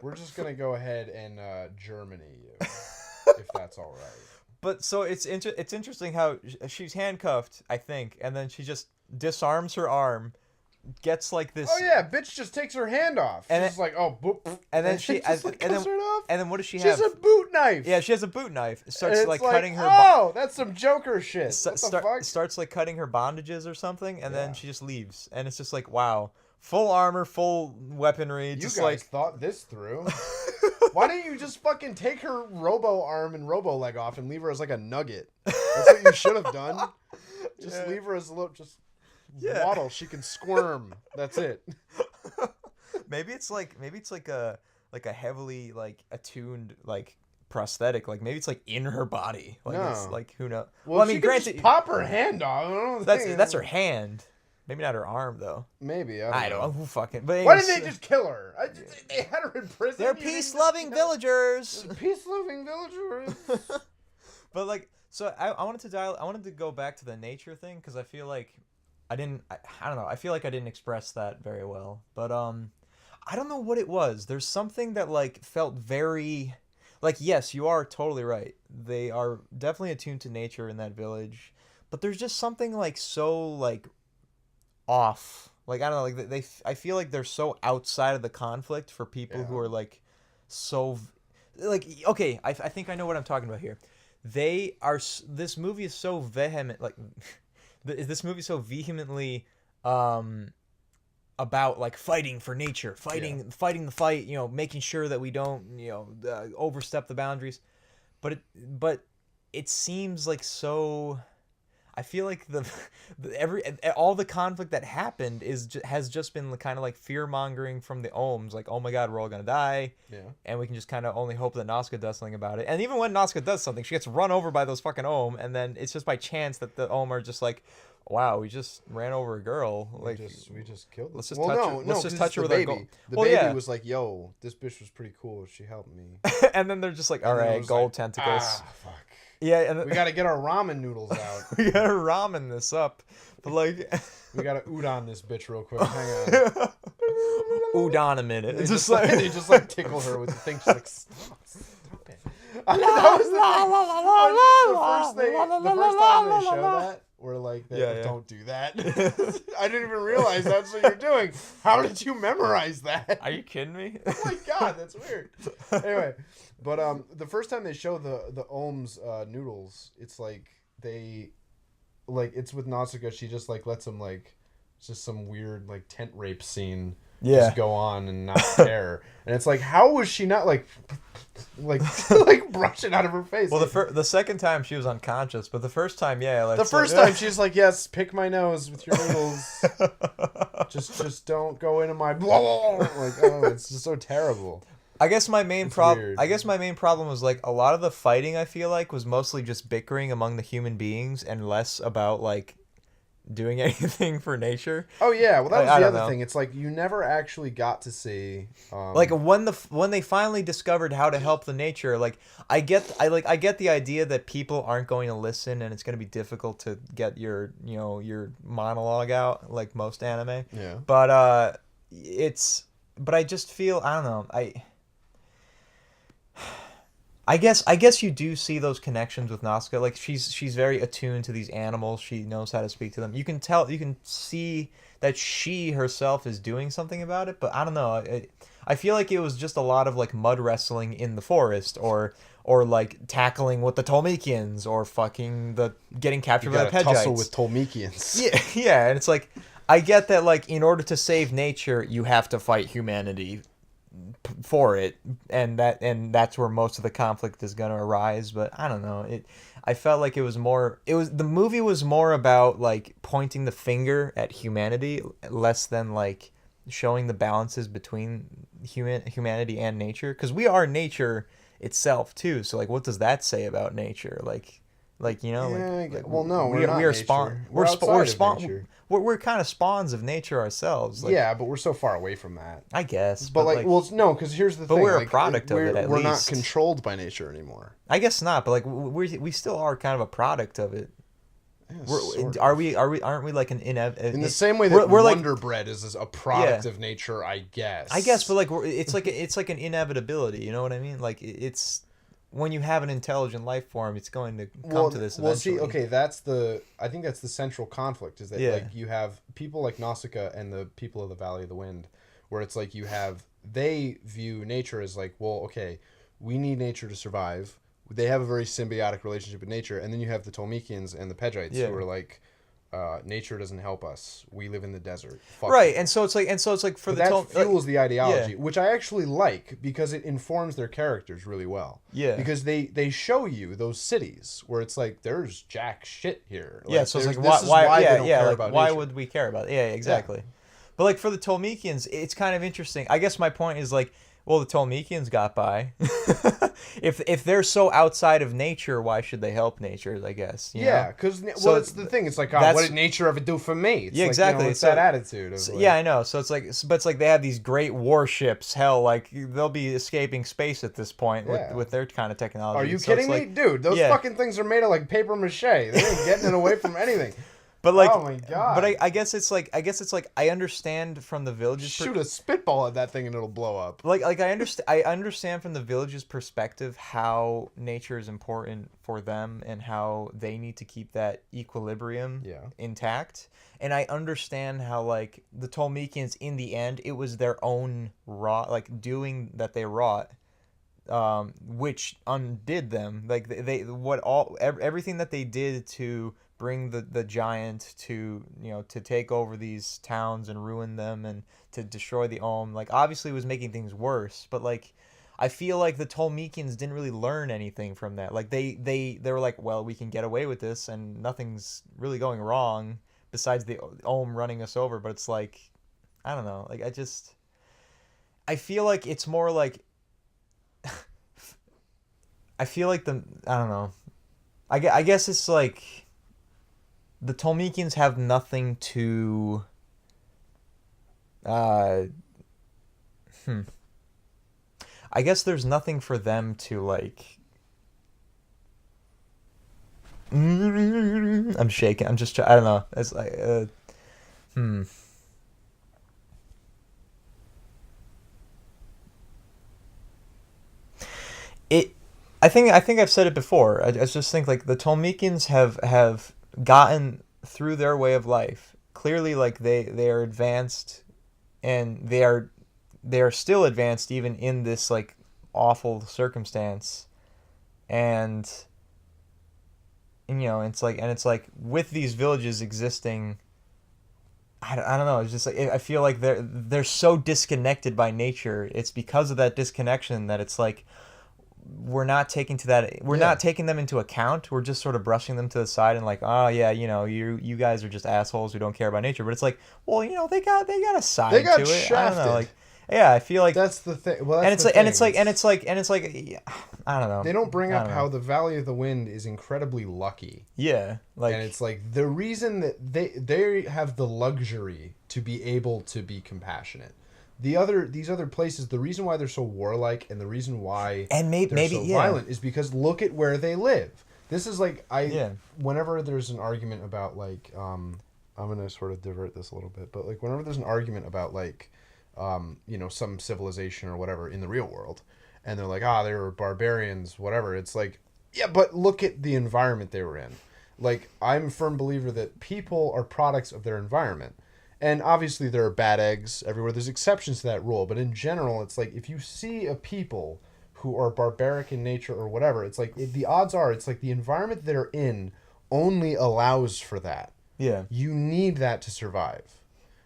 Speaker 2: We're just gonna go ahead and Germany you, if that's all right.
Speaker 1: But so it's interesting how she's handcuffed, I think, and then she just disarms her arm, gets like this.
Speaker 2: Oh yeah, bitch just takes her hand off.
Speaker 1: And
Speaker 2: she's like, oh, boop.
Speaker 1: And then she
Speaker 2: just like cuts it off.
Speaker 1: And then what does she
Speaker 2: She
Speaker 1: have?
Speaker 2: has a boot knife.
Speaker 1: Yeah, she has a boot knife. It starts
Speaker 2: it's
Speaker 1: like cutting her.
Speaker 2: Oh, that's some Joker shit. What the fuck?
Speaker 1: Starts like cutting her bandages or something, and then she just leaves. And it's just like, wow, full armor, full weaponry.
Speaker 2: You
Speaker 1: just
Speaker 2: guys
Speaker 1: like
Speaker 2: thought this through. Why didn't you just fucking take her robo arm and robo leg off and leave her as like a nugget? That's what you should have done. Just leave her as a little, waddle. She can squirm. That's it.
Speaker 1: maybe it's like a heavily like attuned like prosthetic. Like maybe it's like in her body. Like it's like who knows.
Speaker 2: Well, I mean, granted, just pop her hand off.
Speaker 1: That's her hand. Maybe not her arm though.
Speaker 2: Maybe
Speaker 1: I don't know. Who fucking? But
Speaker 2: why didn't they just kill her? They had her in prison.
Speaker 1: They're peace-loving villagers.
Speaker 2: Peace-loving villagers.
Speaker 1: But like, so I wanted to go back to the nature thing because I feel like I don't know. I feel like I didn't express that very well. But I don't know what it was. There's something that like felt very, like, yes, you are totally right. They are definitely attuned to nature in that village, but there's just something like so like off. Like, I don't know, like I feel like they're so outside of the conflict for people who are like so like, okay, I think I know what I'm talking about here. This movie is so vehement, like this movie is so vehemently about like fighting for nature, fighting the fight, making sure that we don't, overstep the boundaries. But it seems like so. I feel like all the conflict that happened has just been kind of like fear mongering from the Ohms, like, oh my god, we're all gonna die, and we can just kind of only hope that Nausicaa does something about it. And even when Nausicaa does something, she gets run over by those fucking Ohm, and then it's just by chance that the Ohm are just like, wow, we just ran over a girl, like
Speaker 2: we just killed her.
Speaker 1: Let's just touch her. Let's just touch her with our gold.
Speaker 2: The baby was like, yo, this bitch was pretty cool. She helped me.
Speaker 1: And then they're just like, all right, gold tentacles.
Speaker 2: Fuck.
Speaker 1: Yeah, and
Speaker 2: We got to get our ramen noodles out.
Speaker 1: we gotta ramen this up, but like
Speaker 2: We got to udon this bitch real quick. Hang on.
Speaker 1: udon a minute.
Speaker 2: They
Speaker 1: It's
Speaker 2: just,
Speaker 1: just like
Speaker 2: they just like tickle her with the thing. She's like, stop it. That was the thing. The first time they show that, we're like,
Speaker 1: Yeah.
Speaker 2: don't do that. I didn't even realize that's what you're doing. How did you memorize that?
Speaker 1: Are you kidding me?
Speaker 2: Oh my god, that's weird. Anyway, but the first time they show the Ohms noodles, it's like it's with Nausicaa. She just like lets them like it's just some weird like tent rape scene.
Speaker 1: Yeah.
Speaker 2: Just go on and not care. And it's like, how was she not like brush it out of her face?
Speaker 1: Well, the second time she was unconscious, but the first time, yeah. Like,
Speaker 2: the first time she's like, yes, pick my nose with your noodles. just don't go into my like, oh, it's just so terrible.
Speaker 1: I guess my main problem.
Speaker 2: weird.
Speaker 1: I guess my main problem was like a lot of the fighting. I feel like was mostly just bickering among the human beings and less about like doing anything for nature.
Speaker 2: Oh yeah, well that was
Speaker 1: I
Speaker 2: the
Speaker 1: don't
Speaker 2: other
Speaker 1: know.
Speaker 2: thing. It's like you never actually got to see
Speaker 1: Like when they finally discovered how to help the nature, like I get the idea that people aren't going to listen and it's going to be difficult to get your monologue out like most anime.
Speaker 2: Yeah.
Speaker 1: But I just feel I don't know. I guess you do see those connections with Nausicaa. Like she's very attuned to these animals. She knows how to speak to them. You can see that she herself is doing something about it. But I don't know. I feel like it was just a lot of like mud wrestling in the forest, or like tackling with the Tolmekians, or getting captured by the Pedgites.
Speaker 2: Tussle with Tolmekians.
Speaker 1: Yeah, yeah, and it's like I get that like in order to save nature, you have to fight humanity for it, and that's where most of the conflict is going to arise. But I don't know, I felt like the movie was more about like pointing the finger at humanity less than like showing the balances between humanity and nature, because we are nature itself too. So like what does that say about nature?
Speaker 2: Well, no, we're not
Speaker 1: we're
Speaker 2: nature.
Speaker 1: spawn
Speaker 2: We're outside of nature.
Speaker 1: we're kind of spawns of nature ourselves. Like,
Speaker 2: Yeah, but we're so far away from that.
Speaker 1: I guess,
Speaker 2: But like, well, no, because here's the
Speaker 1: but
Speaker 2: thing.
Speaker 1: we're a
Speaker 2: like,
Speaker 1: product of it, at
Speaker 2: We're not
Speaker 1: least.
Speaker 2: controlled by nature anymore.
Speaker 1: I guess not, but like we still are kind of a product of it.
Speaker 2: Yeah,
Speaker 1: We're,
Speaker 2: sort of.
Speaker 1: aren't we like an
Speaker 2: In the same way that
Speaker 1: we're like,
Speaker 2: Wonder Bread is a product
Speaker 1: Yeah.
Speaker 2: of nature, I guess.
Speaker 1: but like it's like an inevitability. You know what I mean? Like it's when you have an intelligent life form, it's going to come to this eventually.
Speaker 2: Well, see, okay, I think that's the central conflict, is that
Speaker 1: Yeah.
Speaker 2: like you have people like Nausicaa and the people of the Valley of the Wind, where it's like they view nature as like, well, okay, we need nature to survive. They have a very symbiotic relationship with nature, and then you have the Tolmekians and the Pedgites
Speaker 1: Yeah.
Speaker 2: who are like, nature doesn't help us. We live in the desert. Fuck
Speaker 1: Right,
Speaker 2: it.
Speaker 1: and so it's like for
Speaker 2: But that fuels
Speaker 1: like,
Speaker 2: the ideology,
Speaker 1: yeah.
Speaker 2: which I actually like because it informs their characters really well.
Speaker 1: Yeah.
Speaker 2: Because they show you those cities where it's like there's jack shit here.
Speaker 1: Yeah, so it's like
Speaker 2: this is why they don't care
Speaker 1: like
Speaker 2: about
Speaker 1: why
Speaker 2: nature.
Speaker 1: would we care about it? Yeah, exactly. But like for the Tolmekians, it's kind of interesting. I guess my point is like, well, the Tolmekians got by. If they're so outside of nature, why should they help nature? I guess. You
Speaker 2: Yeah,
Speaker 1: know?
Speaker 2: because
Speaker 1: So
Speaker 2: it's the thing. It's like,
Speaker 1: that's-
Speaker 2: what did nature ever do for me? It's
Speaker 1: Yeah,
Speaker 2: like,
Speaker 1: exactly.
Speaker 2: it's
Speaker 1: So-
Speaker 2: that attitude. Of
Speaker 1: So,
Speaker 2: like,
Speaker 1: yeah, I know. So it's like, but it's like they have these great warships. Hell, like they'll be escaping space at this point
Speaker 2: Yeah.
Speaker 1: with their kind of technology.
Speaker 2: Are you
Speaker 1: So it's
Speaker 2: kidding me,
Speaker 1: like-
Speaker 2: dude? Those
Speaker 1: yeah.
Speaker 2: fucking things are made of like paper mache. They ain't getting it away from anything.
Speaker 1: But like,
Speaker 2: Oh my God.
Speaker 1: But I guess it's like I understand from the village's
Speaker 2: Shoot a spitball at that thing and it'll blow up.
Speaker 1: like I understand from the village's perspective how nature is important for them and how they need to keep that equilibrium
Speaker 2: Yeah.
Speaker 1: intact. And I understand how like the Tolmekians in the end it was their own doing that they wrought, which undid them. Like everything that they did to bring the giant to to take over these towns and ruin them and to destroy the Ohm, like obviously was making things worse. But like I feel like the Tolmekians didn't really learn anything from that. Like they were like, well, we can get away with this and nothing's really going wrong besides the Ohm running us over. But it's like, I don't know, like I feel like it's more like I feel like I don't know, I guess it's like the Tolmekians have nothing to I guess there's nothing for them to like I'm shaking. I'm just. I don't know. It's like. Hmm. It. I think I've said it before. I just think like the Tolmekians have gotten through their way of life. Clearly, like they are advanced, and they are still advanced even in this like awful circumstance, and it's like with these villages existing. I don't know. It's just like I feel like they're so disconnected by nature. It's because of that disconnection that it's like we're
Speaker 2: Yeah.
Speaker 1: not taking them into account. We're just sort of brushing them to the side and like, oh yeah, you guys are just assholes who don't care about nature. But it's like, well, they got a
Speaker 2: They
Speaker 1: side
Speaker 2: got
Speaker 1: to it. I don't know,
Speaker 2: shafted.
Speaker 1: like, yeah, I feel like,
Speaker 2: That's the thing. Well,
Speaker 1: and
Speaker 2: that's
Speaker 1: it's
Speaker 2: the
Speaker 1: like,
Speaker 2: thing.
Speaker 1: yeah, I don't know.
Speaker 2: They don't bring
Speaker 1: I
Speaker 2: up
Speaker 1: don't
Speaker 2: how
Speaker 1: know.
Speaker 2: the Valley of the Wind is incredibly lucky.
Speaker 1: Yeah,
Speaker 2: And
Speaker 1: like,
Speaker 2: it's like the reason that they have the luxury to be able to be compassionate. These other places, the reason why they're so warlike and the reason why
Speaker 1: and maybe
Speaker 2: they're
Speaker 1: maybe
Speaker 2: so
Speaker 1: yeah,
Speaker 2: violent is because look at where they live. This is like
Speaker 1: yeah,
Speaker 2: whenever there's an argument about like I'm gonna sort of divert this a little bit, but like whenever there's an argument about like some civilization or whatever in the real world, and they're like, they were barbarians, whatever. It's like, yeah, but look at the environment they were in. Like, I'm a firm believer that people are products of their environment. And obviously, there are bad eggs everywhere. There's exceptions to that rule. But in general, it's like if you see a people who are barbaric in nature or whatever, it's like the odds are it's like the environment they're in only allows for that.
Speaker 1: yeah,
Speaker 2: You need that to survive.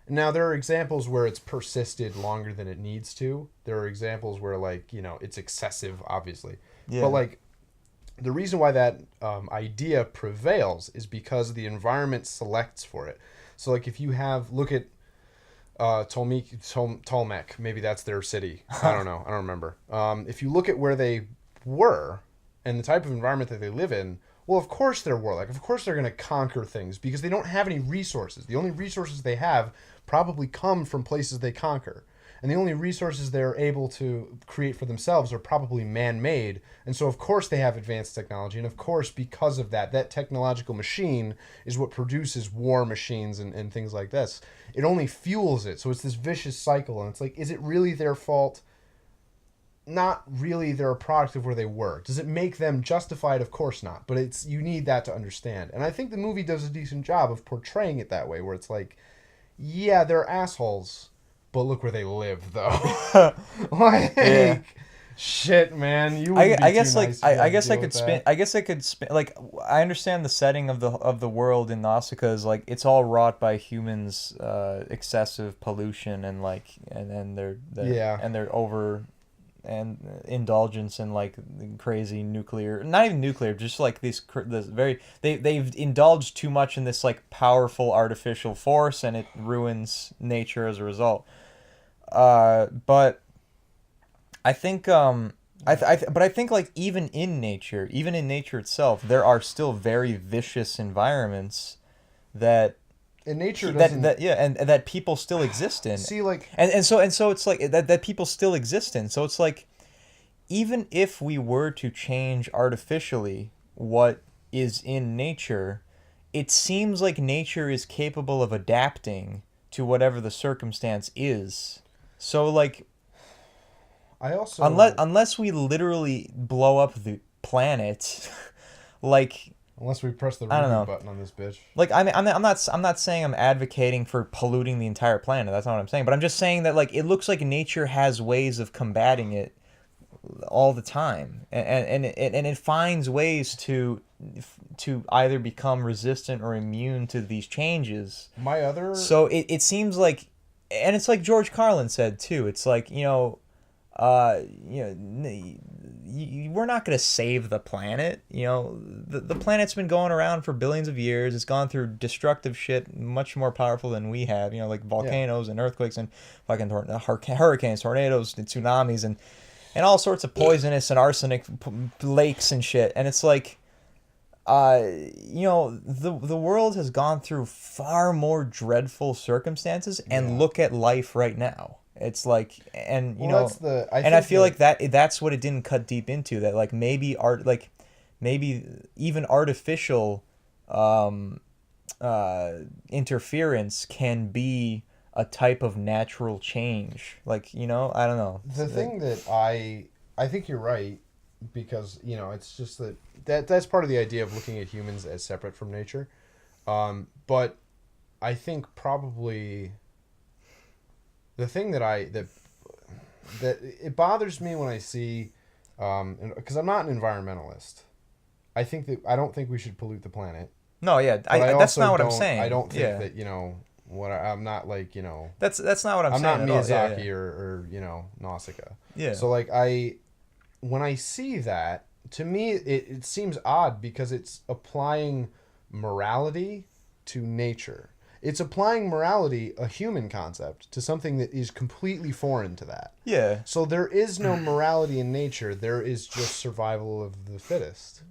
Speaker 2: Now, there are examples where it's persisted longer than it needs to. There are examples where, like, it's excessive, obviously. But,
Speaker 1: yeah,
Speaker 2: like, the reason why that idea prevails is because the environment selects for it. So, like, if you look at Tolmec, maybe that's their city. I don't know. I don't remember. If you look at where they were and the type of environment that they live in, well, of course they're warlike. Of course they're going to conquer things because they don't have any resources. The only resources they have probably come from places they conquer. And the only resources they're able to create for themselves are probably man-made. And so, of course, they have advanced technology. And, of course, because of that, that technological machine is what produces war machines and things like this. It only fuels it. So it's this vicious cycle. And it's like, is it really their fault? Not really. They're a product of where they were. Does it make them justified? Of course not. But you need that to understand. And I think the movie does a decent job of portraying it that way, where it's like, yeah, they're assholes, but look where they live, though. Like,
Speaker 1: yeah.
Speaker 2: shit, man, you
Speaker 1: I,
Speaker 2: wouldn't be
Speaker 1: I
Speaker 2: too
Speaker 1: guess like
Speaker 2: nice if you had
Speaker 1: I
Speaker 2: to
Speaker 1: guess I
Speaker 2: deal
Speaker 1: could
Speaker 2: with
Speaker 1: spin
Speaker 2: that.
Speaker 1: like I understand the setting of the world in Nausicaa is like it's all wrought by humans excessive pollution and like and
Speaker 2: Yeah,
Speaker 1: their over and indulgence in like crazy nuclear, not even nuclear, just like this very they've indulged too much in this like powerful artificial force and it ruins nature as a result. But I think but I think like even in nature itself, there are still very vicious environments that
Speaker 2: and nature doesn't
Speaker 1: that yeah, and that people still exist in.
Speaker 2: see like
Speaker 1: And so it's like that people still exist in. So it's like even if we were to change artificially what is in nature, it seems like nature is capable of adapting to whatever the circumstance is. So like
Speaker 2: I
Speaker 1: unless
Speaker 2: also
Speaker 1: unless we literally blow up the planet, like
Speaker 2: unless we press the
Speaker 1: I don't
Speaker 2: reboot
Speaker 1: know.
Speaker 2: button on this bitch.
Speaker 1: Like I'm not saying I'm advocating for polluting the entire planet. That's not what I'm saying. But I'm just saying that like it looks like nature has ways of combating it all the time, and it finds ways to either become resistant or immune to these changes.
Speaker 2: My other
Speaker 1: So it seems like, and it's like George Carlin said too. It's like uh, we're not going to save the planet. The planet's been going around for billions of years. It's gone through destructive shit much more powerful than we have. Like
Speaker 2: yeah.
Speaker 1: volcanoes and earthquakes and fucking hurricanes, tornadoes, and tsunamis and all sorts of poisonous and arsenic lakes and shit. And it's like, the world has gone through far more dreadful circumstances, and
Speaker 2: Yeah.
Speaker 1: look at life right now. It's like, and
Speaker 2: Well, that's the I
Speaker 1: and I
Speaker 2: think
Speaker 1: feel
Speaker 2: that
Speaker 1: like that's what it didn't cut deep into. That like maybe maybe even artificial um, interference can be a type of natural change. Like, I don't know.
Speaker 2: The thing that I think you're right, because it's just that's part of the idea of looking at humans as separate from nature. But I think probably the thing that it bothers me when I see, because I'm not an environmentalist. I don't think we should pollute the planet.
Speaker 1: No, yeah,
Speaker 2: But I
Speaker 1: that's
Speaker 2: also
Speaker 1: not what I'm
Speaker 2: don't-
Speaker 1: saying.
Speaker 2: I don't think
Speaker 1: Yeah.
Speaker 2: that I'm not like
Speaker 1: That's not what I'm
Speaker 2: I'm
Speaker 1: saying
Speaker 2: not
Speaker 1: at all.
Speaker 2: Miyazaki
Speaker 1: Yeah,
Speaker 2: or Nausicaa.
Speaker 1: yeah.
Speaker 2: So like when I see that, to me it seems odd because it's applying morality to nature. It's applying morality, a human concept, to something that is completely foreign to that.
Speaker 1: Yeah.
Speaker 2: So there is no morality in nature. There is just survival of the fittest.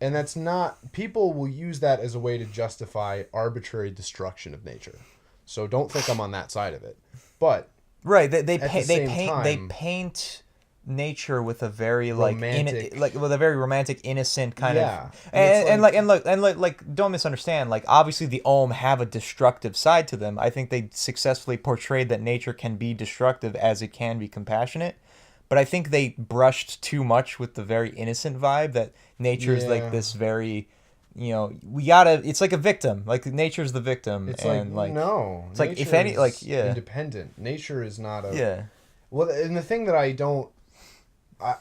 Speaker 2: And that's not... People will use that as a way to justify arbitrary destruction of nature. So don't think I'm on that side of it. But
Speaker 1: Right, they
Speaker 2: At
Speaker 1: paint
Speaker 2: the
Speaker 1: they
Speaker 2: same
Speaker 1: paint they
Speaker 2: time-
Speaker 1: paint nature with a very
Speaker 2: Romantic-
Speaker 1: with a very romantic, innocent kind
Speaker 2: Yeah.
Speaker 1: of,
Speaker 2: And it's
Speaker 1: and don't misunderstand. Like, obviously the Ohm have a destructive side to them. I think they successfully portrayed that nature can be destructive as it can be compassionate. But I think they brushed too much with the very innocent vibe that nature is
Speaker 2: Yeah.
Speaker 1: like this very, we gotta. It's like a victim. Like, nature's the victim.
Speaker 2: it's
Speaker 1: and
Speaker 2: no.
Speaker 1: It's like, if
Speaker 2: nature
Speaker 1: any,
Speaker 2: is
Speaker 1: like, yeah.
Speaker 2: independent. Nature is not a...
Speaker 1: Yeah.
Speaker 2: Well, and the thing that I don't...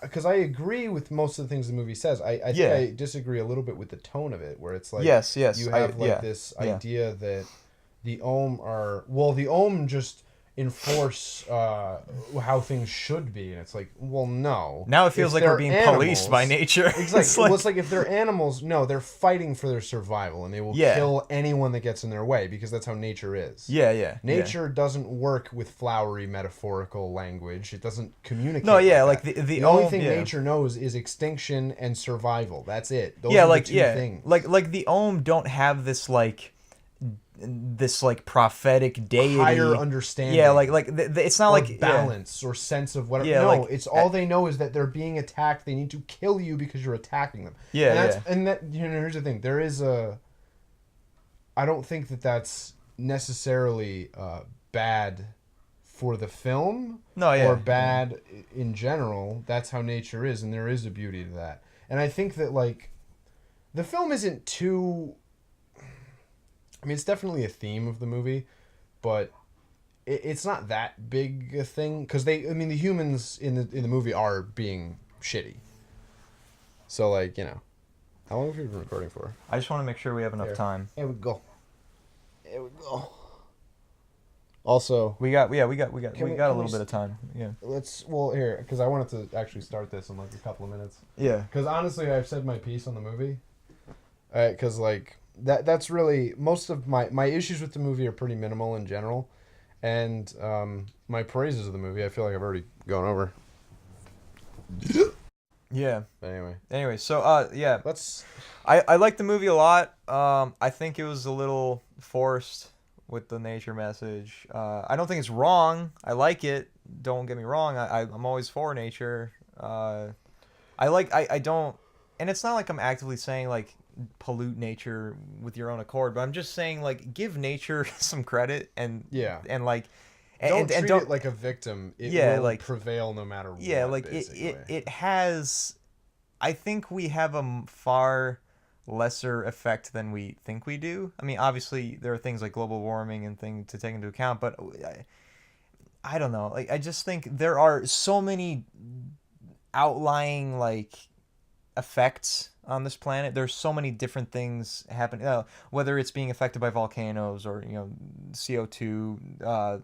Speaker 2: Because I agree with most of the things the movie says. I think
Speaker 1: Yeah.
Speaker 2: I disagree a little bit with the tone of it, where it's like...
Speaker 1: Yes.
Speaker 2: You have this
Speaker 1: yeah.
Speaker 2: idea that the Ohm are... Well, the Ohm just enforce how things should be. And it's like, well, no.
Speaker 1: Now it feels
Speaker 2: If
Speaker 1: like we're
Speaker 2: they're
Speaker 1: being
Speaker 2: animals-
Speaker 1: policed by nature.
Speaker 2: Exactly. Well, it's like if they're animals, no, they're fighting for their survival, and they will
Speaker 1: Yeah.
Speaker 2: kill anyone that gets in their way, because that's how nature is.
Speaker 1: yeah.
Speaker 2: Nature doesn't work with flowery metaphorical language. It doesn't communicate.
Speaker 1: No, yeah,
Speaker 2: like
Speaker 1: like
Speaker 2: that.
Speaker 1: the
Speaker 2: only
Speaker 1: Ohm-
Speaker 2: thing
Speaker 1: yeah.
Speaker 2: nature knows is extinction and survival. That's it. Those
Speaker 1: Yeah,
Speaker 2: are
Speaker 1: like
Speaker 2: the two things.
Speaker 1: like the Ohm don't have this prophetic deity,
Speaker 2: higher understanding.
Speaker 1: Yeah, it's not
Speaker 2: or
Speaker 1: like
Speaker 2: balance or sense of whatever.
Speaker 1: Yeah,
Speaker 2: no,
Speaker 1: like,
Speaker 2: it's all they know is that they're being attacked. They need to kill you because you're attacking them.
Speaker 1: Yeah,
Speaker 2: and that here's the thing. There is a... I don't think that that's necessarily bad for the film.
Speaker 1: No, yeah.
Speaker 2: Or bad in general. That's how nature is, and there is a beauty to that. And I think that, like, the film isn't too... I mean, it's definitely a theme of the movie, but it's not that big a thing, because the humans in the movie are being shitty. So, like, how long have you been recording for?
Speaker 1: I just want to make sure we have enough
Speaker 2: Here.
Speaker 1: time.
Speaker 2: Here we go. Also,
Speaker 1: We got a
Speaker 2: Can
Speaker 1: little
Speaker 2: we
Speaker 1: bit of time. Yeah.
Speaker 2: here, because I wanted to actually start this in like a couple of minutes.
Speaker 1: Yeah.
Speaker 2: Because honestly, I've said my piece on the movie. Because like that's really most of my issues with the movie are pretty minimal in general, and my praises of the movie I feel like I've already gone over.
Speaker 1: Yeah.
Speaker 2: But
Speaker 1: Anyway, so yeah,
Speaker 2: let's.
Speaker 1: I like the movie a lot. I think it was a little forced with the nature message. I don't think it's wrong. I like it. Don't get me wrong. I'm always for nature. I don't, and it's not like I'm actively saying like pollute nature with your own accord, but I'm just saying like give nature some credit and like
Speaker 2: Don't treat
Speaker 1: don't
Speaker 2: it like a victim. It will
Speaker 1: like
Speaker 2: prevail no matter what.
Speaker 1: yeah, like
Speaker 2: basically.
Speaker 1: it has. I think we have a far lesser effect than we think we do. I mean, obviously there are things like global warming and things to take into account, but I don't know. Like, I just think there are so many outlying like effects on this planet. There's so many different things happening. Whether it's being affected by volcanoes or CO2,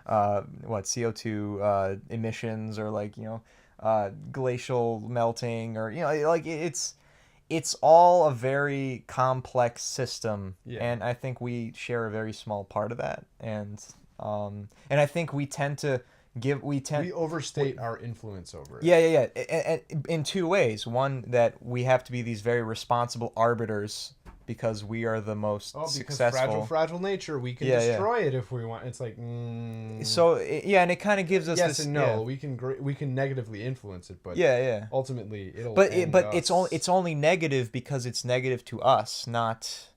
Speaker 1: CO2 emissions, or like glacial melting, or like it's all a very complex system, and I think we share a very small part of that, and I think we tend to we
Speaker 2: overstate our influence over it.
Speaker 1: And in two ways. One, that we have to be these very responsible arbiters because we are the most
Speaker 2: because
Speaker 1: successful.
Speaker 2: fragile nature, we can
Speaker 1: Yeah, yeah.
Speaker 2: destroy it if we want. It's like,
Speaker 1: So yeah, and it kind of gives us
Speaker 2: yes
Speaker 1: this.
Speaker 2: and no.
Speaker 1: Yeah.
Speaker 2: We can negatively influence it, but
Speaker 1: Yeah, yeah.
Speaker 2: ultimately it'll
Speaker 1: But
Speaker 2: end
Speaker 1: it's only negative because it's negative to us, not.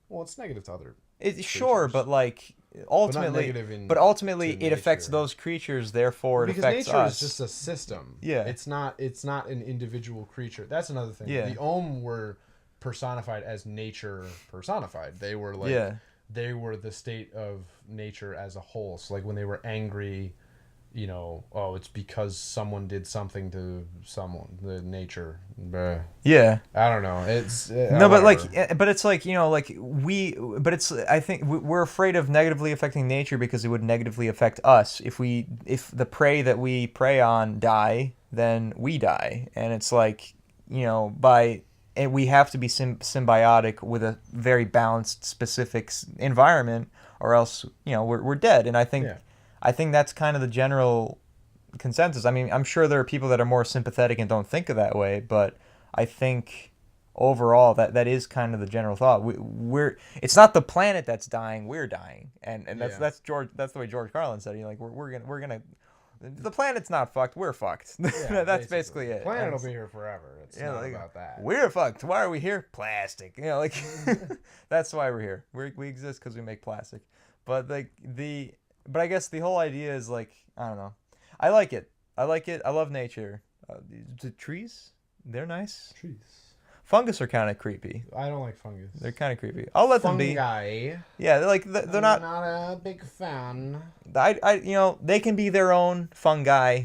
Speaker 2: well, it's negative to other,
Speaker 1: Sure,
Speaker 2: creatures.
Speaker 1: but like ultimately,
Speaker 2: negative in-
Speaker 1: but ultimately
Speaker 2: to
Speaker 1: it affects
Speaker 2: nature.
Speaker 1: those creatures. Therefore, it
Speaker 2: because
Speaker 1: affects
Speaker 2: nature
Speaker 1: us.
Speaker 2: is just a system.
Speaker 1: Yeah.
Speaker 2: It's not an individual creature. That's another thing.
Speaker 1: Yeah.
Speaker 2: The Ohm were personified as nature personified. They were like
Speaker 1: Yeah.
Speaker 2: they were the state of nature as a whole. So like when they were angry, oh, it's because someone did something to someone, the nature. Bruh.
Speaker 1: Yeah.
Speaker 2: I don't know. It's
Speaker 1: No, but
Speaker 2: whatever.
Speaker 1: but it's like but it's I think we're afraid of negatively affecting nature because it would negatively affect us. If the prey that we prey on die, then we die, and it's like and we have to be symbiotic with a very balanced, specific environment, or else we're dead. And
Speaker 2: Yeah.
Speaker 1: I think that's kind of the general consensus. I mean, I'm sure there are people that are more sympathetic and don't think of that way, but I think overall that is kind of the general thought. We're it's not the planet that's dying, we're dying, and
Speaker 2: Yeah.
Speaker 1: that's the way George Carlin said it. Like we're gonna the planet's not fucked, we're fucked.
Speaker 2: Yeah,
Speaker 1: That's basically it.
Speaker 2: Planet
Speaker 1: And
Speaker 2: will be here forever. It's not
Speaker 1: like,
Speaker 2: about that.
Speaker 1: we're fucked. Why are we here? Plastic. Like that's why we're here. We exist because we make plastic. But but I guess the whole idea is like, I don't know. I like it. I like it. I love nature. The trees, they're nice.
Speaker 2: Trees.
Speaker 1: Fungus are kind of creepy.
Speaker 2: I don't like fungus.
Speaker 1: They're kind of creepy. I'll let them be.
Speaker 2: Fungi.
Speaker 1: Yeah, they're not.
Speaker 2: Not a big fan.
Speaker 1: They can be their own fungi,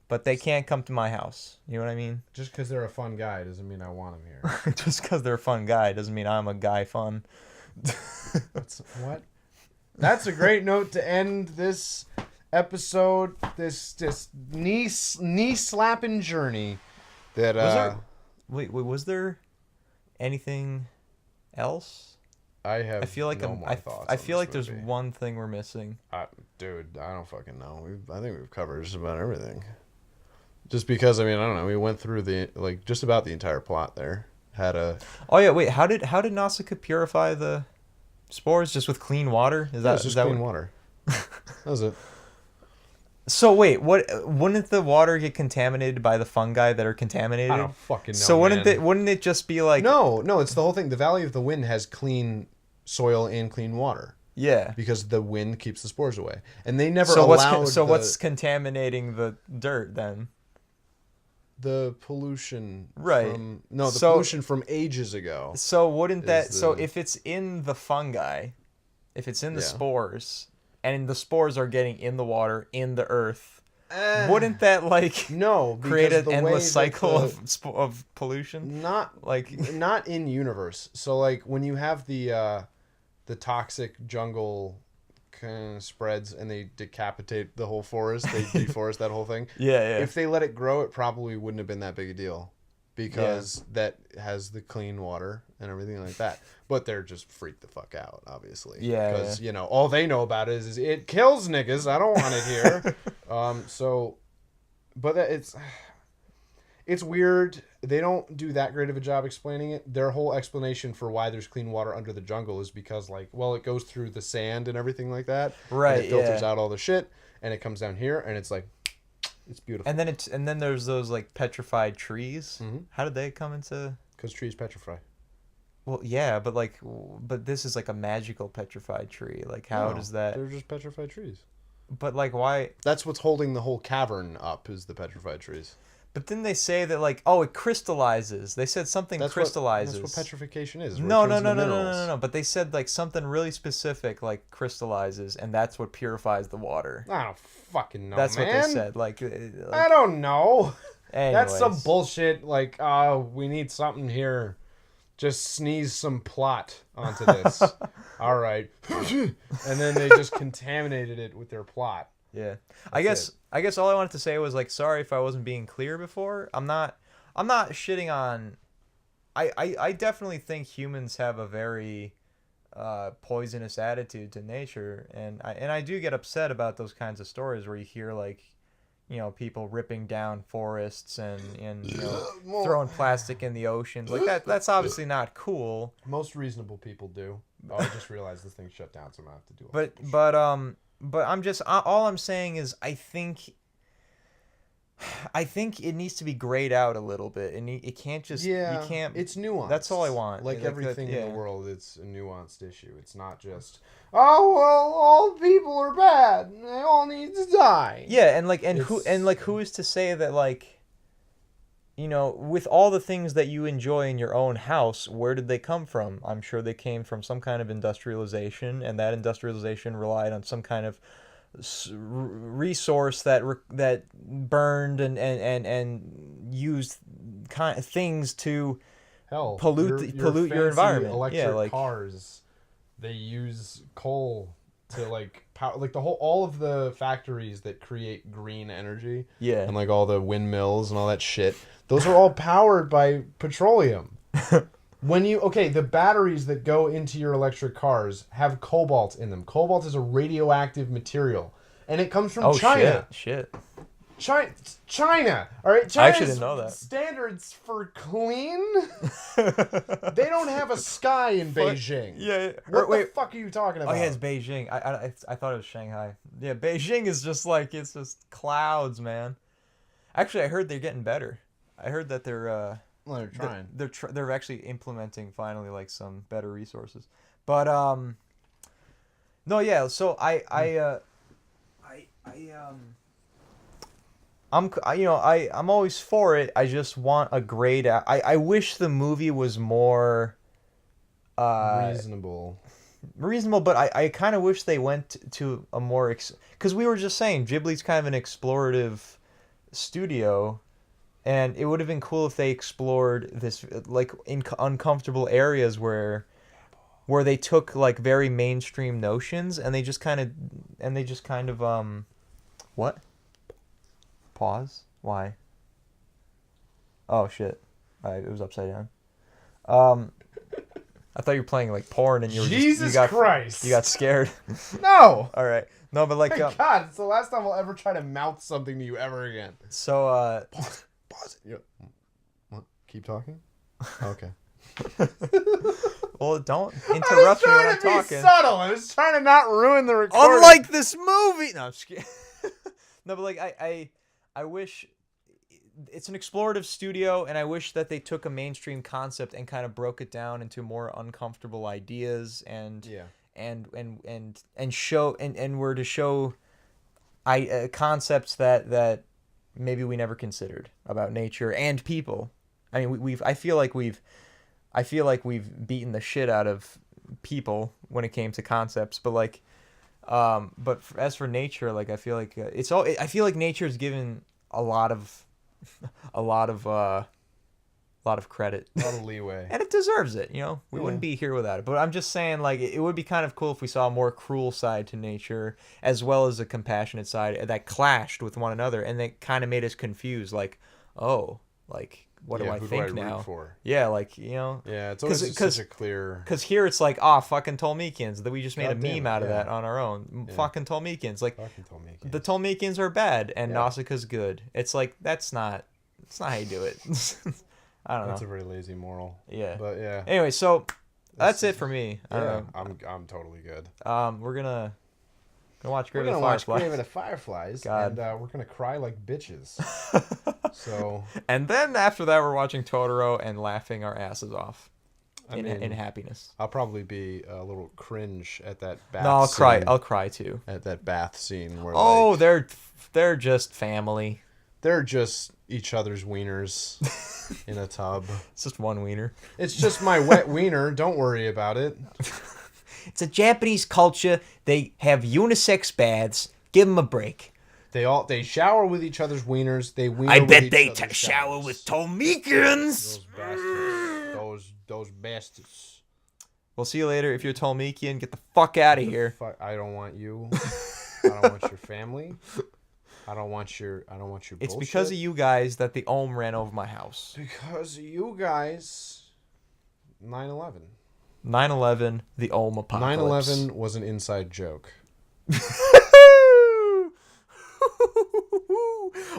Speaker 1: but they can't come to my house. You know what I mean?
Speaker 2: Just because they're a fun guy doesn't mean I want them here.
Speaker 1: Just because they're a fun guy doesn't mean I'm a guy fun.
Speaker 2: What? That's a great note to end this episode. This knee slapping journey. That
Speaker 1: Wait, was there anything else?
Speaker 2: I have.
Speaker 1: I feel like
Speaker 2: no more thoughts.
Speaker 1: I
Speaker 2: on
Speaker 1: feel
Speaker 2: this
Speaker 1: like there's
Speaker 2: movie.
Speaker 1: one thing we're missing.
Speaker 2: Dude, I don't fucking know. I think we've covered just about everything. Just because I don't know. We went through just about the entire plot there.
Speaker 1: Oh yeah, wait. How did Nausicaa purify the spores? Just with clean water?
Speaker 2: It was just clean water. That was it.
Speaker 1: So wait, wouldn't the water get contaminated by the fungi that are contaminated?
Speaker 2: I don't fucking know.
Speaker 1: So
Speaker 2: man.
Speaker 1: wouldn't it just be like
Speaker 2: No, it's the whole thing. The Valley of the Wind has clean soil and clean water.
Speaker 1: Yeah.
Speaker 2: Because the wind keeps the spores away. And they never
Speaker 1: what's contaminating the dirt then?
Speaker 2: The pollution
Speaker 1: right.
Speaker 2: pollution from ages ago.
Speaker 1: So wouldn't that so if it's in the fungi, if it's in the spores, and the spores are getting in the water, in the earth, wouldn't that create an endless cycle of pollution?
Speaker 2: Not in universe. So when you have the toxic jungle kind of spreads and they decapitate the whole forest, they deforest that whole thing.
Speaker 1: Yeah.
Speaker 2: If they let it grow, it probably wouldn't have been that big a deal because that has the clean water and everything like that. But they're just freaked the fuck out, obviously.
Speaker 1: Yeah.
Speaker 2: Because all they know about it is it kills niggas. I don't want it here. But it's weird. They don't do that great of a job explaining it. Their whole explanation for why there's clean water under the jungle is because it goes through the sand and everything like that.
Speaker 1: Right.
Speaker 2: And it filters out all the shit and it comes down here and it's it's beautiful.
Speaker 1: And then there's those petrified trees.
Speaker 2: Mm-hmm.
Speaker 1: How did they come into?
Speaker 2: Because trees petrify.
Speaker 1: Well, yeah, but this is a magical petrified tree. How does that?
Speaker 2: They're just petrified trees.
Speaker 1: But why?
Speaker 2: That's what's holding the whole cavern up is the petrified trees.
Speaker 1: But didn't they say that it crystallizes? They said something crystallizes.
Speaker 2: That's what petrification is.
Speaker 1: No. But they said something really specific crystallizes, and that's what purifies the water.
Speaker 2: I don't fucking know.
Speaker 1: That's
Speaker 2: man.
Speaker 1: what they said.
Speaker 2: I don't know.
Speaker 1: Anyways.
Speaker 2: That's some bullshit. We need something here. Just sneeze some plot onto this. All right. And then they just contaminated it with their plot.
Speaker 1: Yeah. I guess all I wanted to say was sorry if I wasn't being clear before. I'm not shitting on I definitely think humans have a very poisonous attitude to nature, and I do get upset about those kinds of stories where you hear people ripping down forests and throwing plastic in the oceans. Like that's obviously not cool.
Speaker 2: Most reasonable people do. Oh, I just realized this thing's shut down, so I'm gonna have to do it.
Speaker 1: But I'm just all I'm saying is I think it needs to be grayed out a little bit, and it can't just you can't.
Speaker 2: It's nuanced.
Speaker 1: That's all I want.
Speaker 2: Like everything
Speaker 1: yeah.
Speaker 2: in the world, it's a nuanced issue. It's not just all people are bad. And they all need to die.
Speaker 1: Yeah, who is to say that with all the things that you enjoy in your own house, where did they come from? I'm sure they came from some kind of industrialization, and that industrialization relied on some kind of resource that burned and used things to pollute your environment.
Speaker 2: Electric cars, they use coal to power, all of the factories that create green energy.
Speaker 1: Yeah,
Speaker 2: and all the windmills and all that shit. Those are all powered by petroleum. The batteries that go into your electric cars have cobalt in them. Cobalt is a radioactive material, and it comes from China.
Speaker 1: Shit.
Speaker 2: China. All right, China's
Speaker 1: I actually didn't know that.
Speaker 2: Standards for clean. They don't have a sky in Beijing.
Speaker 1: Yeah.
Speaker 2: What the fuck are you talking about?
Speaker 1: Oh yeah, it's Beijing. I thought it was Shanghai. Yeah, Beijing is just it's just clouds, man. Actually, I heard they're getting better. I heard that they're
Speaker 2: they're trying.
Speaker 1: They're actually implementing finally some better resources. But no, yeah. So I'm always for it. I just want a grade out. I wish the movie was more
Speaker 2: reasonable,
Speaker 1: but I kind of wish they went to a more because we were just saying Ghibli's kind of an explorative studio. And it would have been cool if they explored this in uncomfortable areas where they took very mainstream notions and they just kind of what? Pause? Why? Oh shit! It was upside down. I thought you were playing porn and you were
Speaker 2: Christ!
Speaker 1: You got scared.
Speaker 2: No.
Speaker 1: All right. No, but
Speaker 2: God, it's the last time I'll ever try to mouth something to you ever again.
Speaker 1: So
Speaker 2: Pause it. What? Keep talking? Okay.
Speaker 1: Well, don't interrupt me when I'm talking.
Speaker 2: I was trying to be subtle. I was trying to not ruin the recording.
Speaker 1: Unlike this movie. No, I'm just kidding. No, but I wish it's an explorative studio, and I wish that they took a mainstream concept and kind of broke it down into more uncomfortable ideas and were to show concepts that maybe we never considered about nature and people. I mean, I feel like we've beaten the shit out of people when it came to concepts, but as for nature, I feel like I feel like nature's given a lot of credit,
Speaker 2: a lot of leeway,
Speaker 1: and it deserves it. We wouldn't be here without it. But I'm just saying, it would be kind of cool if we saw a more cruel side to nature as well as a compassionate side that clashed with one another, and that kind of made us confused. What do I think now? Yeah,
Speaker 2: Yeah, it's always such a clear.
Speaker 1: Because here it's fucking Tolmekians. That we just made a meme out of that on our own.
Speaker 2: Yeah.
Speaker 1: Fucking Tolmekians.
Speaker 2: Fucking Tolmekians.
Speaker 1: The Tolmekians are bad, and Nausicaa's good. It's that's not how you do it. I don't know.
Speaker 2: That's a very lazy moral.
Speaker 1: Yeah.
Speaker 2: But yeah.
Speaker 1: Anyway, so that's it for me. I don't know.
Speaker 2: I'm totally good.
Speaker 1: We're gonna watch Grave
Speaker 2: of the
Speaker 1: Fireflies.
Speaker 2: Fireflies.
Speaker 1: God.
Speaker 2: And we're gonna cry like bitches. So.
Speaker 1: And then after that, we're watching Totoro and laughing our asses off in happiness.
Speaker 2: I'll probably be a little cringe at that bath.
Speaker 1: No, I'll
Speaker 2: scene,
Speaker 1: cry. I'll cry too.
Speaker 2: At that bath scene where.
Speaker 1: They're just family.
Speaker 2: They're just each other's wieners in a tub.
Speaker 1: It's just one wiener.
Speaker 2: It's just my wet wiener. Don't worry about it.
Speaker 1: It's a Japanese culture. They have unisex baths. Give them a break.
Speaker 2: They shower with each other's wieners. They wiener
Speaker 1: I
Speaker 2: with
Speaker 1: bet
Speaker 2: each
Speaker 1: they
Speaker 2: other's
Speaker 1: shower
Speaker 2: showers.
Speaker 1: with Tolmekians.
Speaker 2: Those bastards. Those bastards.
Speaker 1: We'll see you later. If you're Tolmekian, get the fuck out of here.
Speaker 2: I don't want you. I don't want your family. I don't want your bullshit.
Speaker 1: It's because of you guys that the Ohm ran over my house.
Speaker 2: Because of you guys. 9/11.
Speaker 1: 9/11, the Ohm apocalypse.
Speaker 2: 9/11 was an inside joke.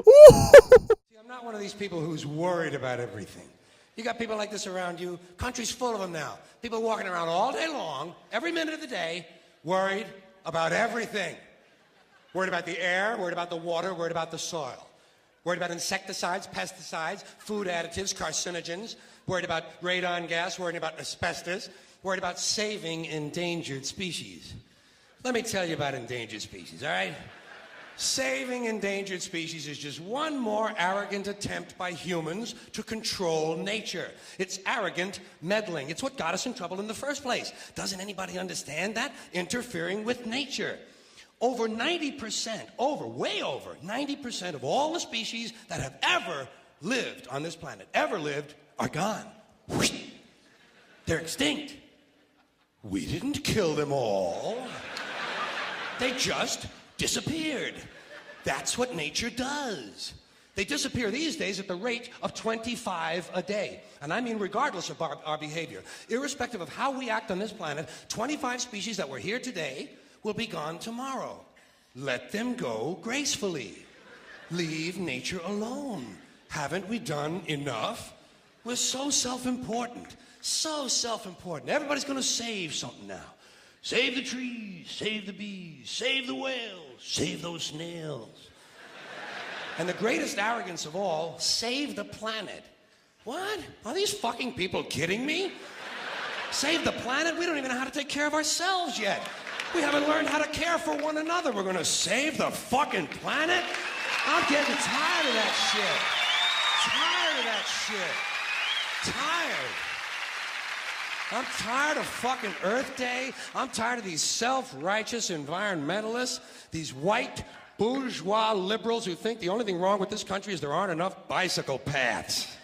Speaker 4: I'm not one of these people who's worried about everything. You got people like this around you. Country's full of them now. People walking around all day long, every minute of the day, worried about everything. Worried about the air, worried about the water, worried about the soil. Worried about insecticides, pesticides, food additives, carcinogens. Worried about radon gas, worried about asbestos. Worried about saving endangered species. Let me tell you about endangered species, all right? Saving endangered species is just one more arrogant attempt by humans to control nature. It's arrogant meddling. It's what got us in trouble in the first place. Doesn't anybody understand that? Interfering with nature. Over 90%, way over 90% of all the species that have ever lived on this planet, are gone. They're extinct. We didn't kill them all. They just disappeared. That's what nature does. They disappear these days at the rate of 25 a day. And I mean regardless of our behavior. Irrespective of how we act on this planet, 25 species that were here today will be gone tomorrow. Let them go gracefully. Leave nature alone. Haven't we done enough? We're so self-important. So self-important. Everybody's going to save something now. Save the trees, save the bees, save the whales, save those snails. And the greatest arrogance of all, save the planet. What? Are these fucking people kidding me? Save the planet? We don't even know how to take care of ourselves yet. We haven't learned how to care for one another. We're gonna save the fucking planet? I'm getting tired of that shit. Tired of that shit. Tired. I'm tired of fucking Earth Day. I'm tired of these self-righteous environmentalists, these white bourgeois liberals who think the only thing wrong with this country is there aren't enough bicycle paths.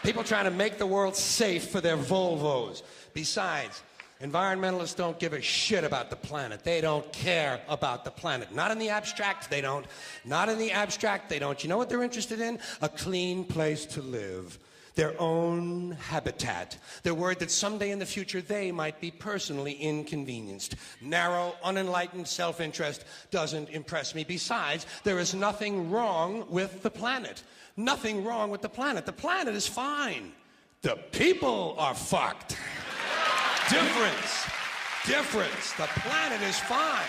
Speaker 4: People trying to make the world safe for their Volvos. Besides, environmentalists don't give a shit about the planet. They don't care about the planet. Not in the abstract, they don't. Not in the abstract, they don't. You know what they're interested in? A clean place to live. Their own habitat. They're worried that someday in the future they might be personally inconvenienced. Narrow, unenlightened self-interest doesn't impress me. Besides, there is nothing wrong with the planet. Nothing wrong with the planet. The planet is fine. The people are fucked. Difference. Difference. The planet is fine.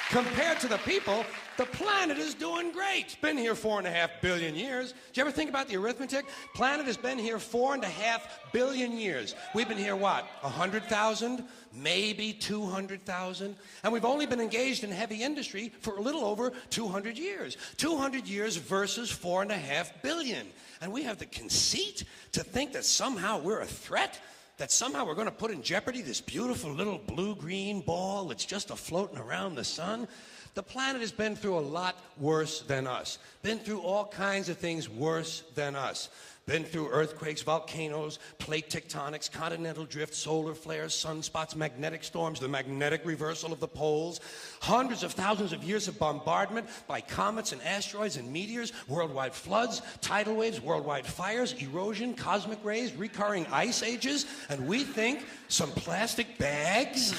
Speaker 4: Compared to the people, the planet is doing great. It's been here 4.5 billion years. Did you ever think about the arithmetic? Planet has been here 4.5 billion years. We've been here, what, 100,000? Maybe 200,000? And we've only been engaged in heavy industry for a little over 200 years. 200 years versus 4.5 billion. And we have the conceit to think that somehow we're a threat? That somehow we're going to put in jeopardy this beautiful little blue-green ball that's just a-floating around the sun? The planet has been through a lot worse than us. Been through all kinds of things worse than us. Been through earthquakes, volcanoes, plate tectonics, continental drift, solar flares, sunspots, magnetic storms, the magnetic reversal of the poles, hundreds of thousands of years of bombardment by comets and asteroids and meteors, worldwide floods, tidal waves, worldwide fires, erosion, cosmic rays, recurring ice ages, and we think some plastic bags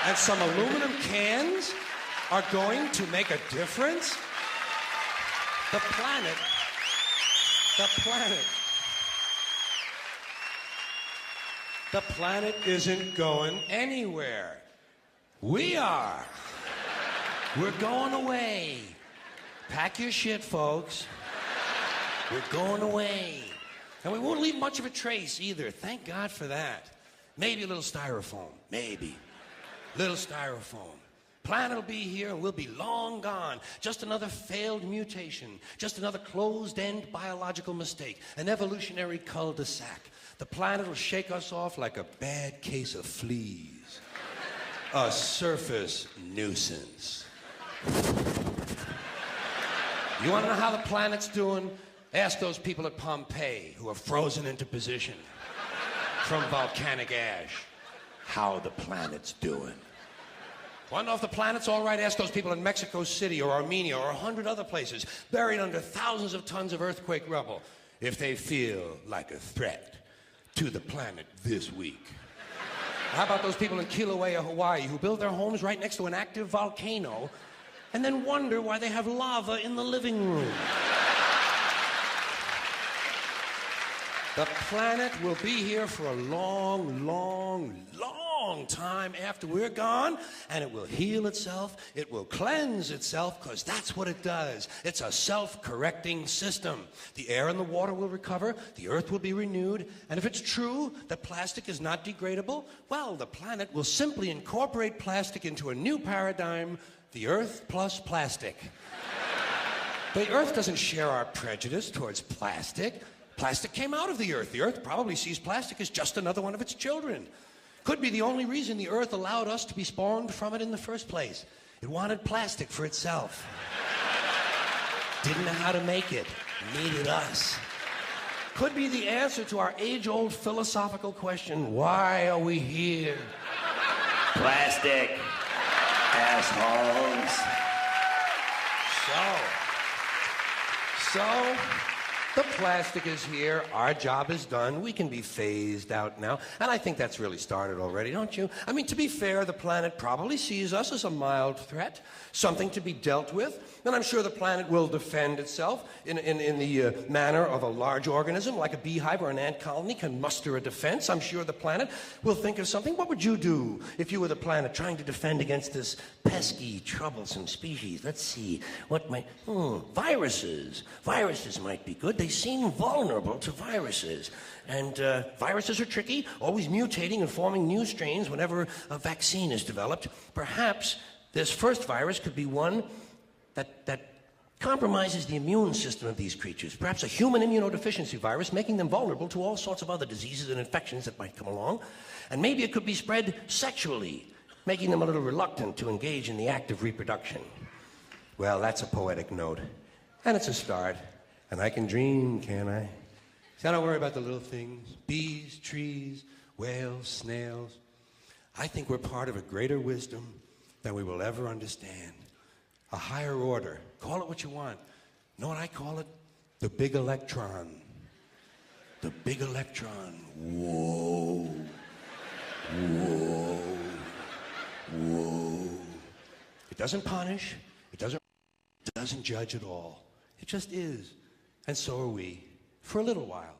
Speaker 4: and some aluminum cans are going to make a difference? The planet isn't going anywhere. We are. We're going away. Pack your shit, folks. We're going away. And we won't leave much of a trace either. Thank God for that. Maybe a little styrofoam. Maybe. Little styrofoam. Planet will be here and we'll be long gone. Just another failed mutation. Just another closed-end biological mistake. An evolutionary cul-de-sac. The planet will shake us off like a bad case of fleas. A surface nuisance. You want to know how the planet's doing? Ask those people at Pompeii who are frozen into position from volcanic ash how the planet's doing. Want to know if the planet's all right? Ask those people in Mexico City or Armenia or 100 other places buried under thousands of tons of earthquake rubble if they feel like a threat to the planet this week. How about those people in Kilauea, Hawaii, who build their homes right next to an active volcano and then wonder why they have lava in the living room. The planet will be here for a long, long, long time after we're gone, and it will heal itself, it will cleanse itself, because that's what it does. It's a self-correcting system. The air and the water will recover, the earth will be renewed, and if it's true that plastic is not degradable, well, the planet will simply incorporate plastic into a new paradigm, the earth plus plastic. The earth doesn't share our prejudice towards plastic. Plastic came out of the earth. The earth probably sees plastic as just another one of its children. Could be the only reason the earth allowed us to be spawned from it in the first place. It wanted plastic for itself. Didn't know how to make it. Needed us. Could be the answer to our age-old philosophical question, why are we here? Plastic. Assholes. So, the plastic is here, our job is done, we can be phased out now, and I think that's really started already, don't you? I mean, to be fair, the planet probably sees us as a mild threat, something to be dealt with, and I'm sure the planet will defend itself in the manner of a large organism, like a beehive or an ant colony can muster a defense. I'm sure the planet will think of something. What would you do if you were the planet trying to defend against this pesky, troublesome species? Let's see, what might... viruses. Viruses might be good. They seem vulnerable to viruses. And viruses are tricky, always mutating and forming new strains whenever a vaccine is developed. Perhaps this first virus could be one that compromises the immune system of these creatures. Perhaps a human immunodeficiency virus, making them vulnerable to all sorts of other diseases and infections that might come along. And maybe it could be spread sexually, making them a little reluctant to engage in the act of reproduction. Well, that's a poetic note. And it's a start. And I can dream, can't I? See, I don't worry about the little things. Bees, trees, whales, snails. I think we're part of a greater wisdom than we will ever understand. A higher order. Call it what you want. Know what I call it? The big electron. The big electron. Whoa. Whoa. Whoa. It doesn't punish. It doesn't judge at all. It just is. And so are we. For a little while.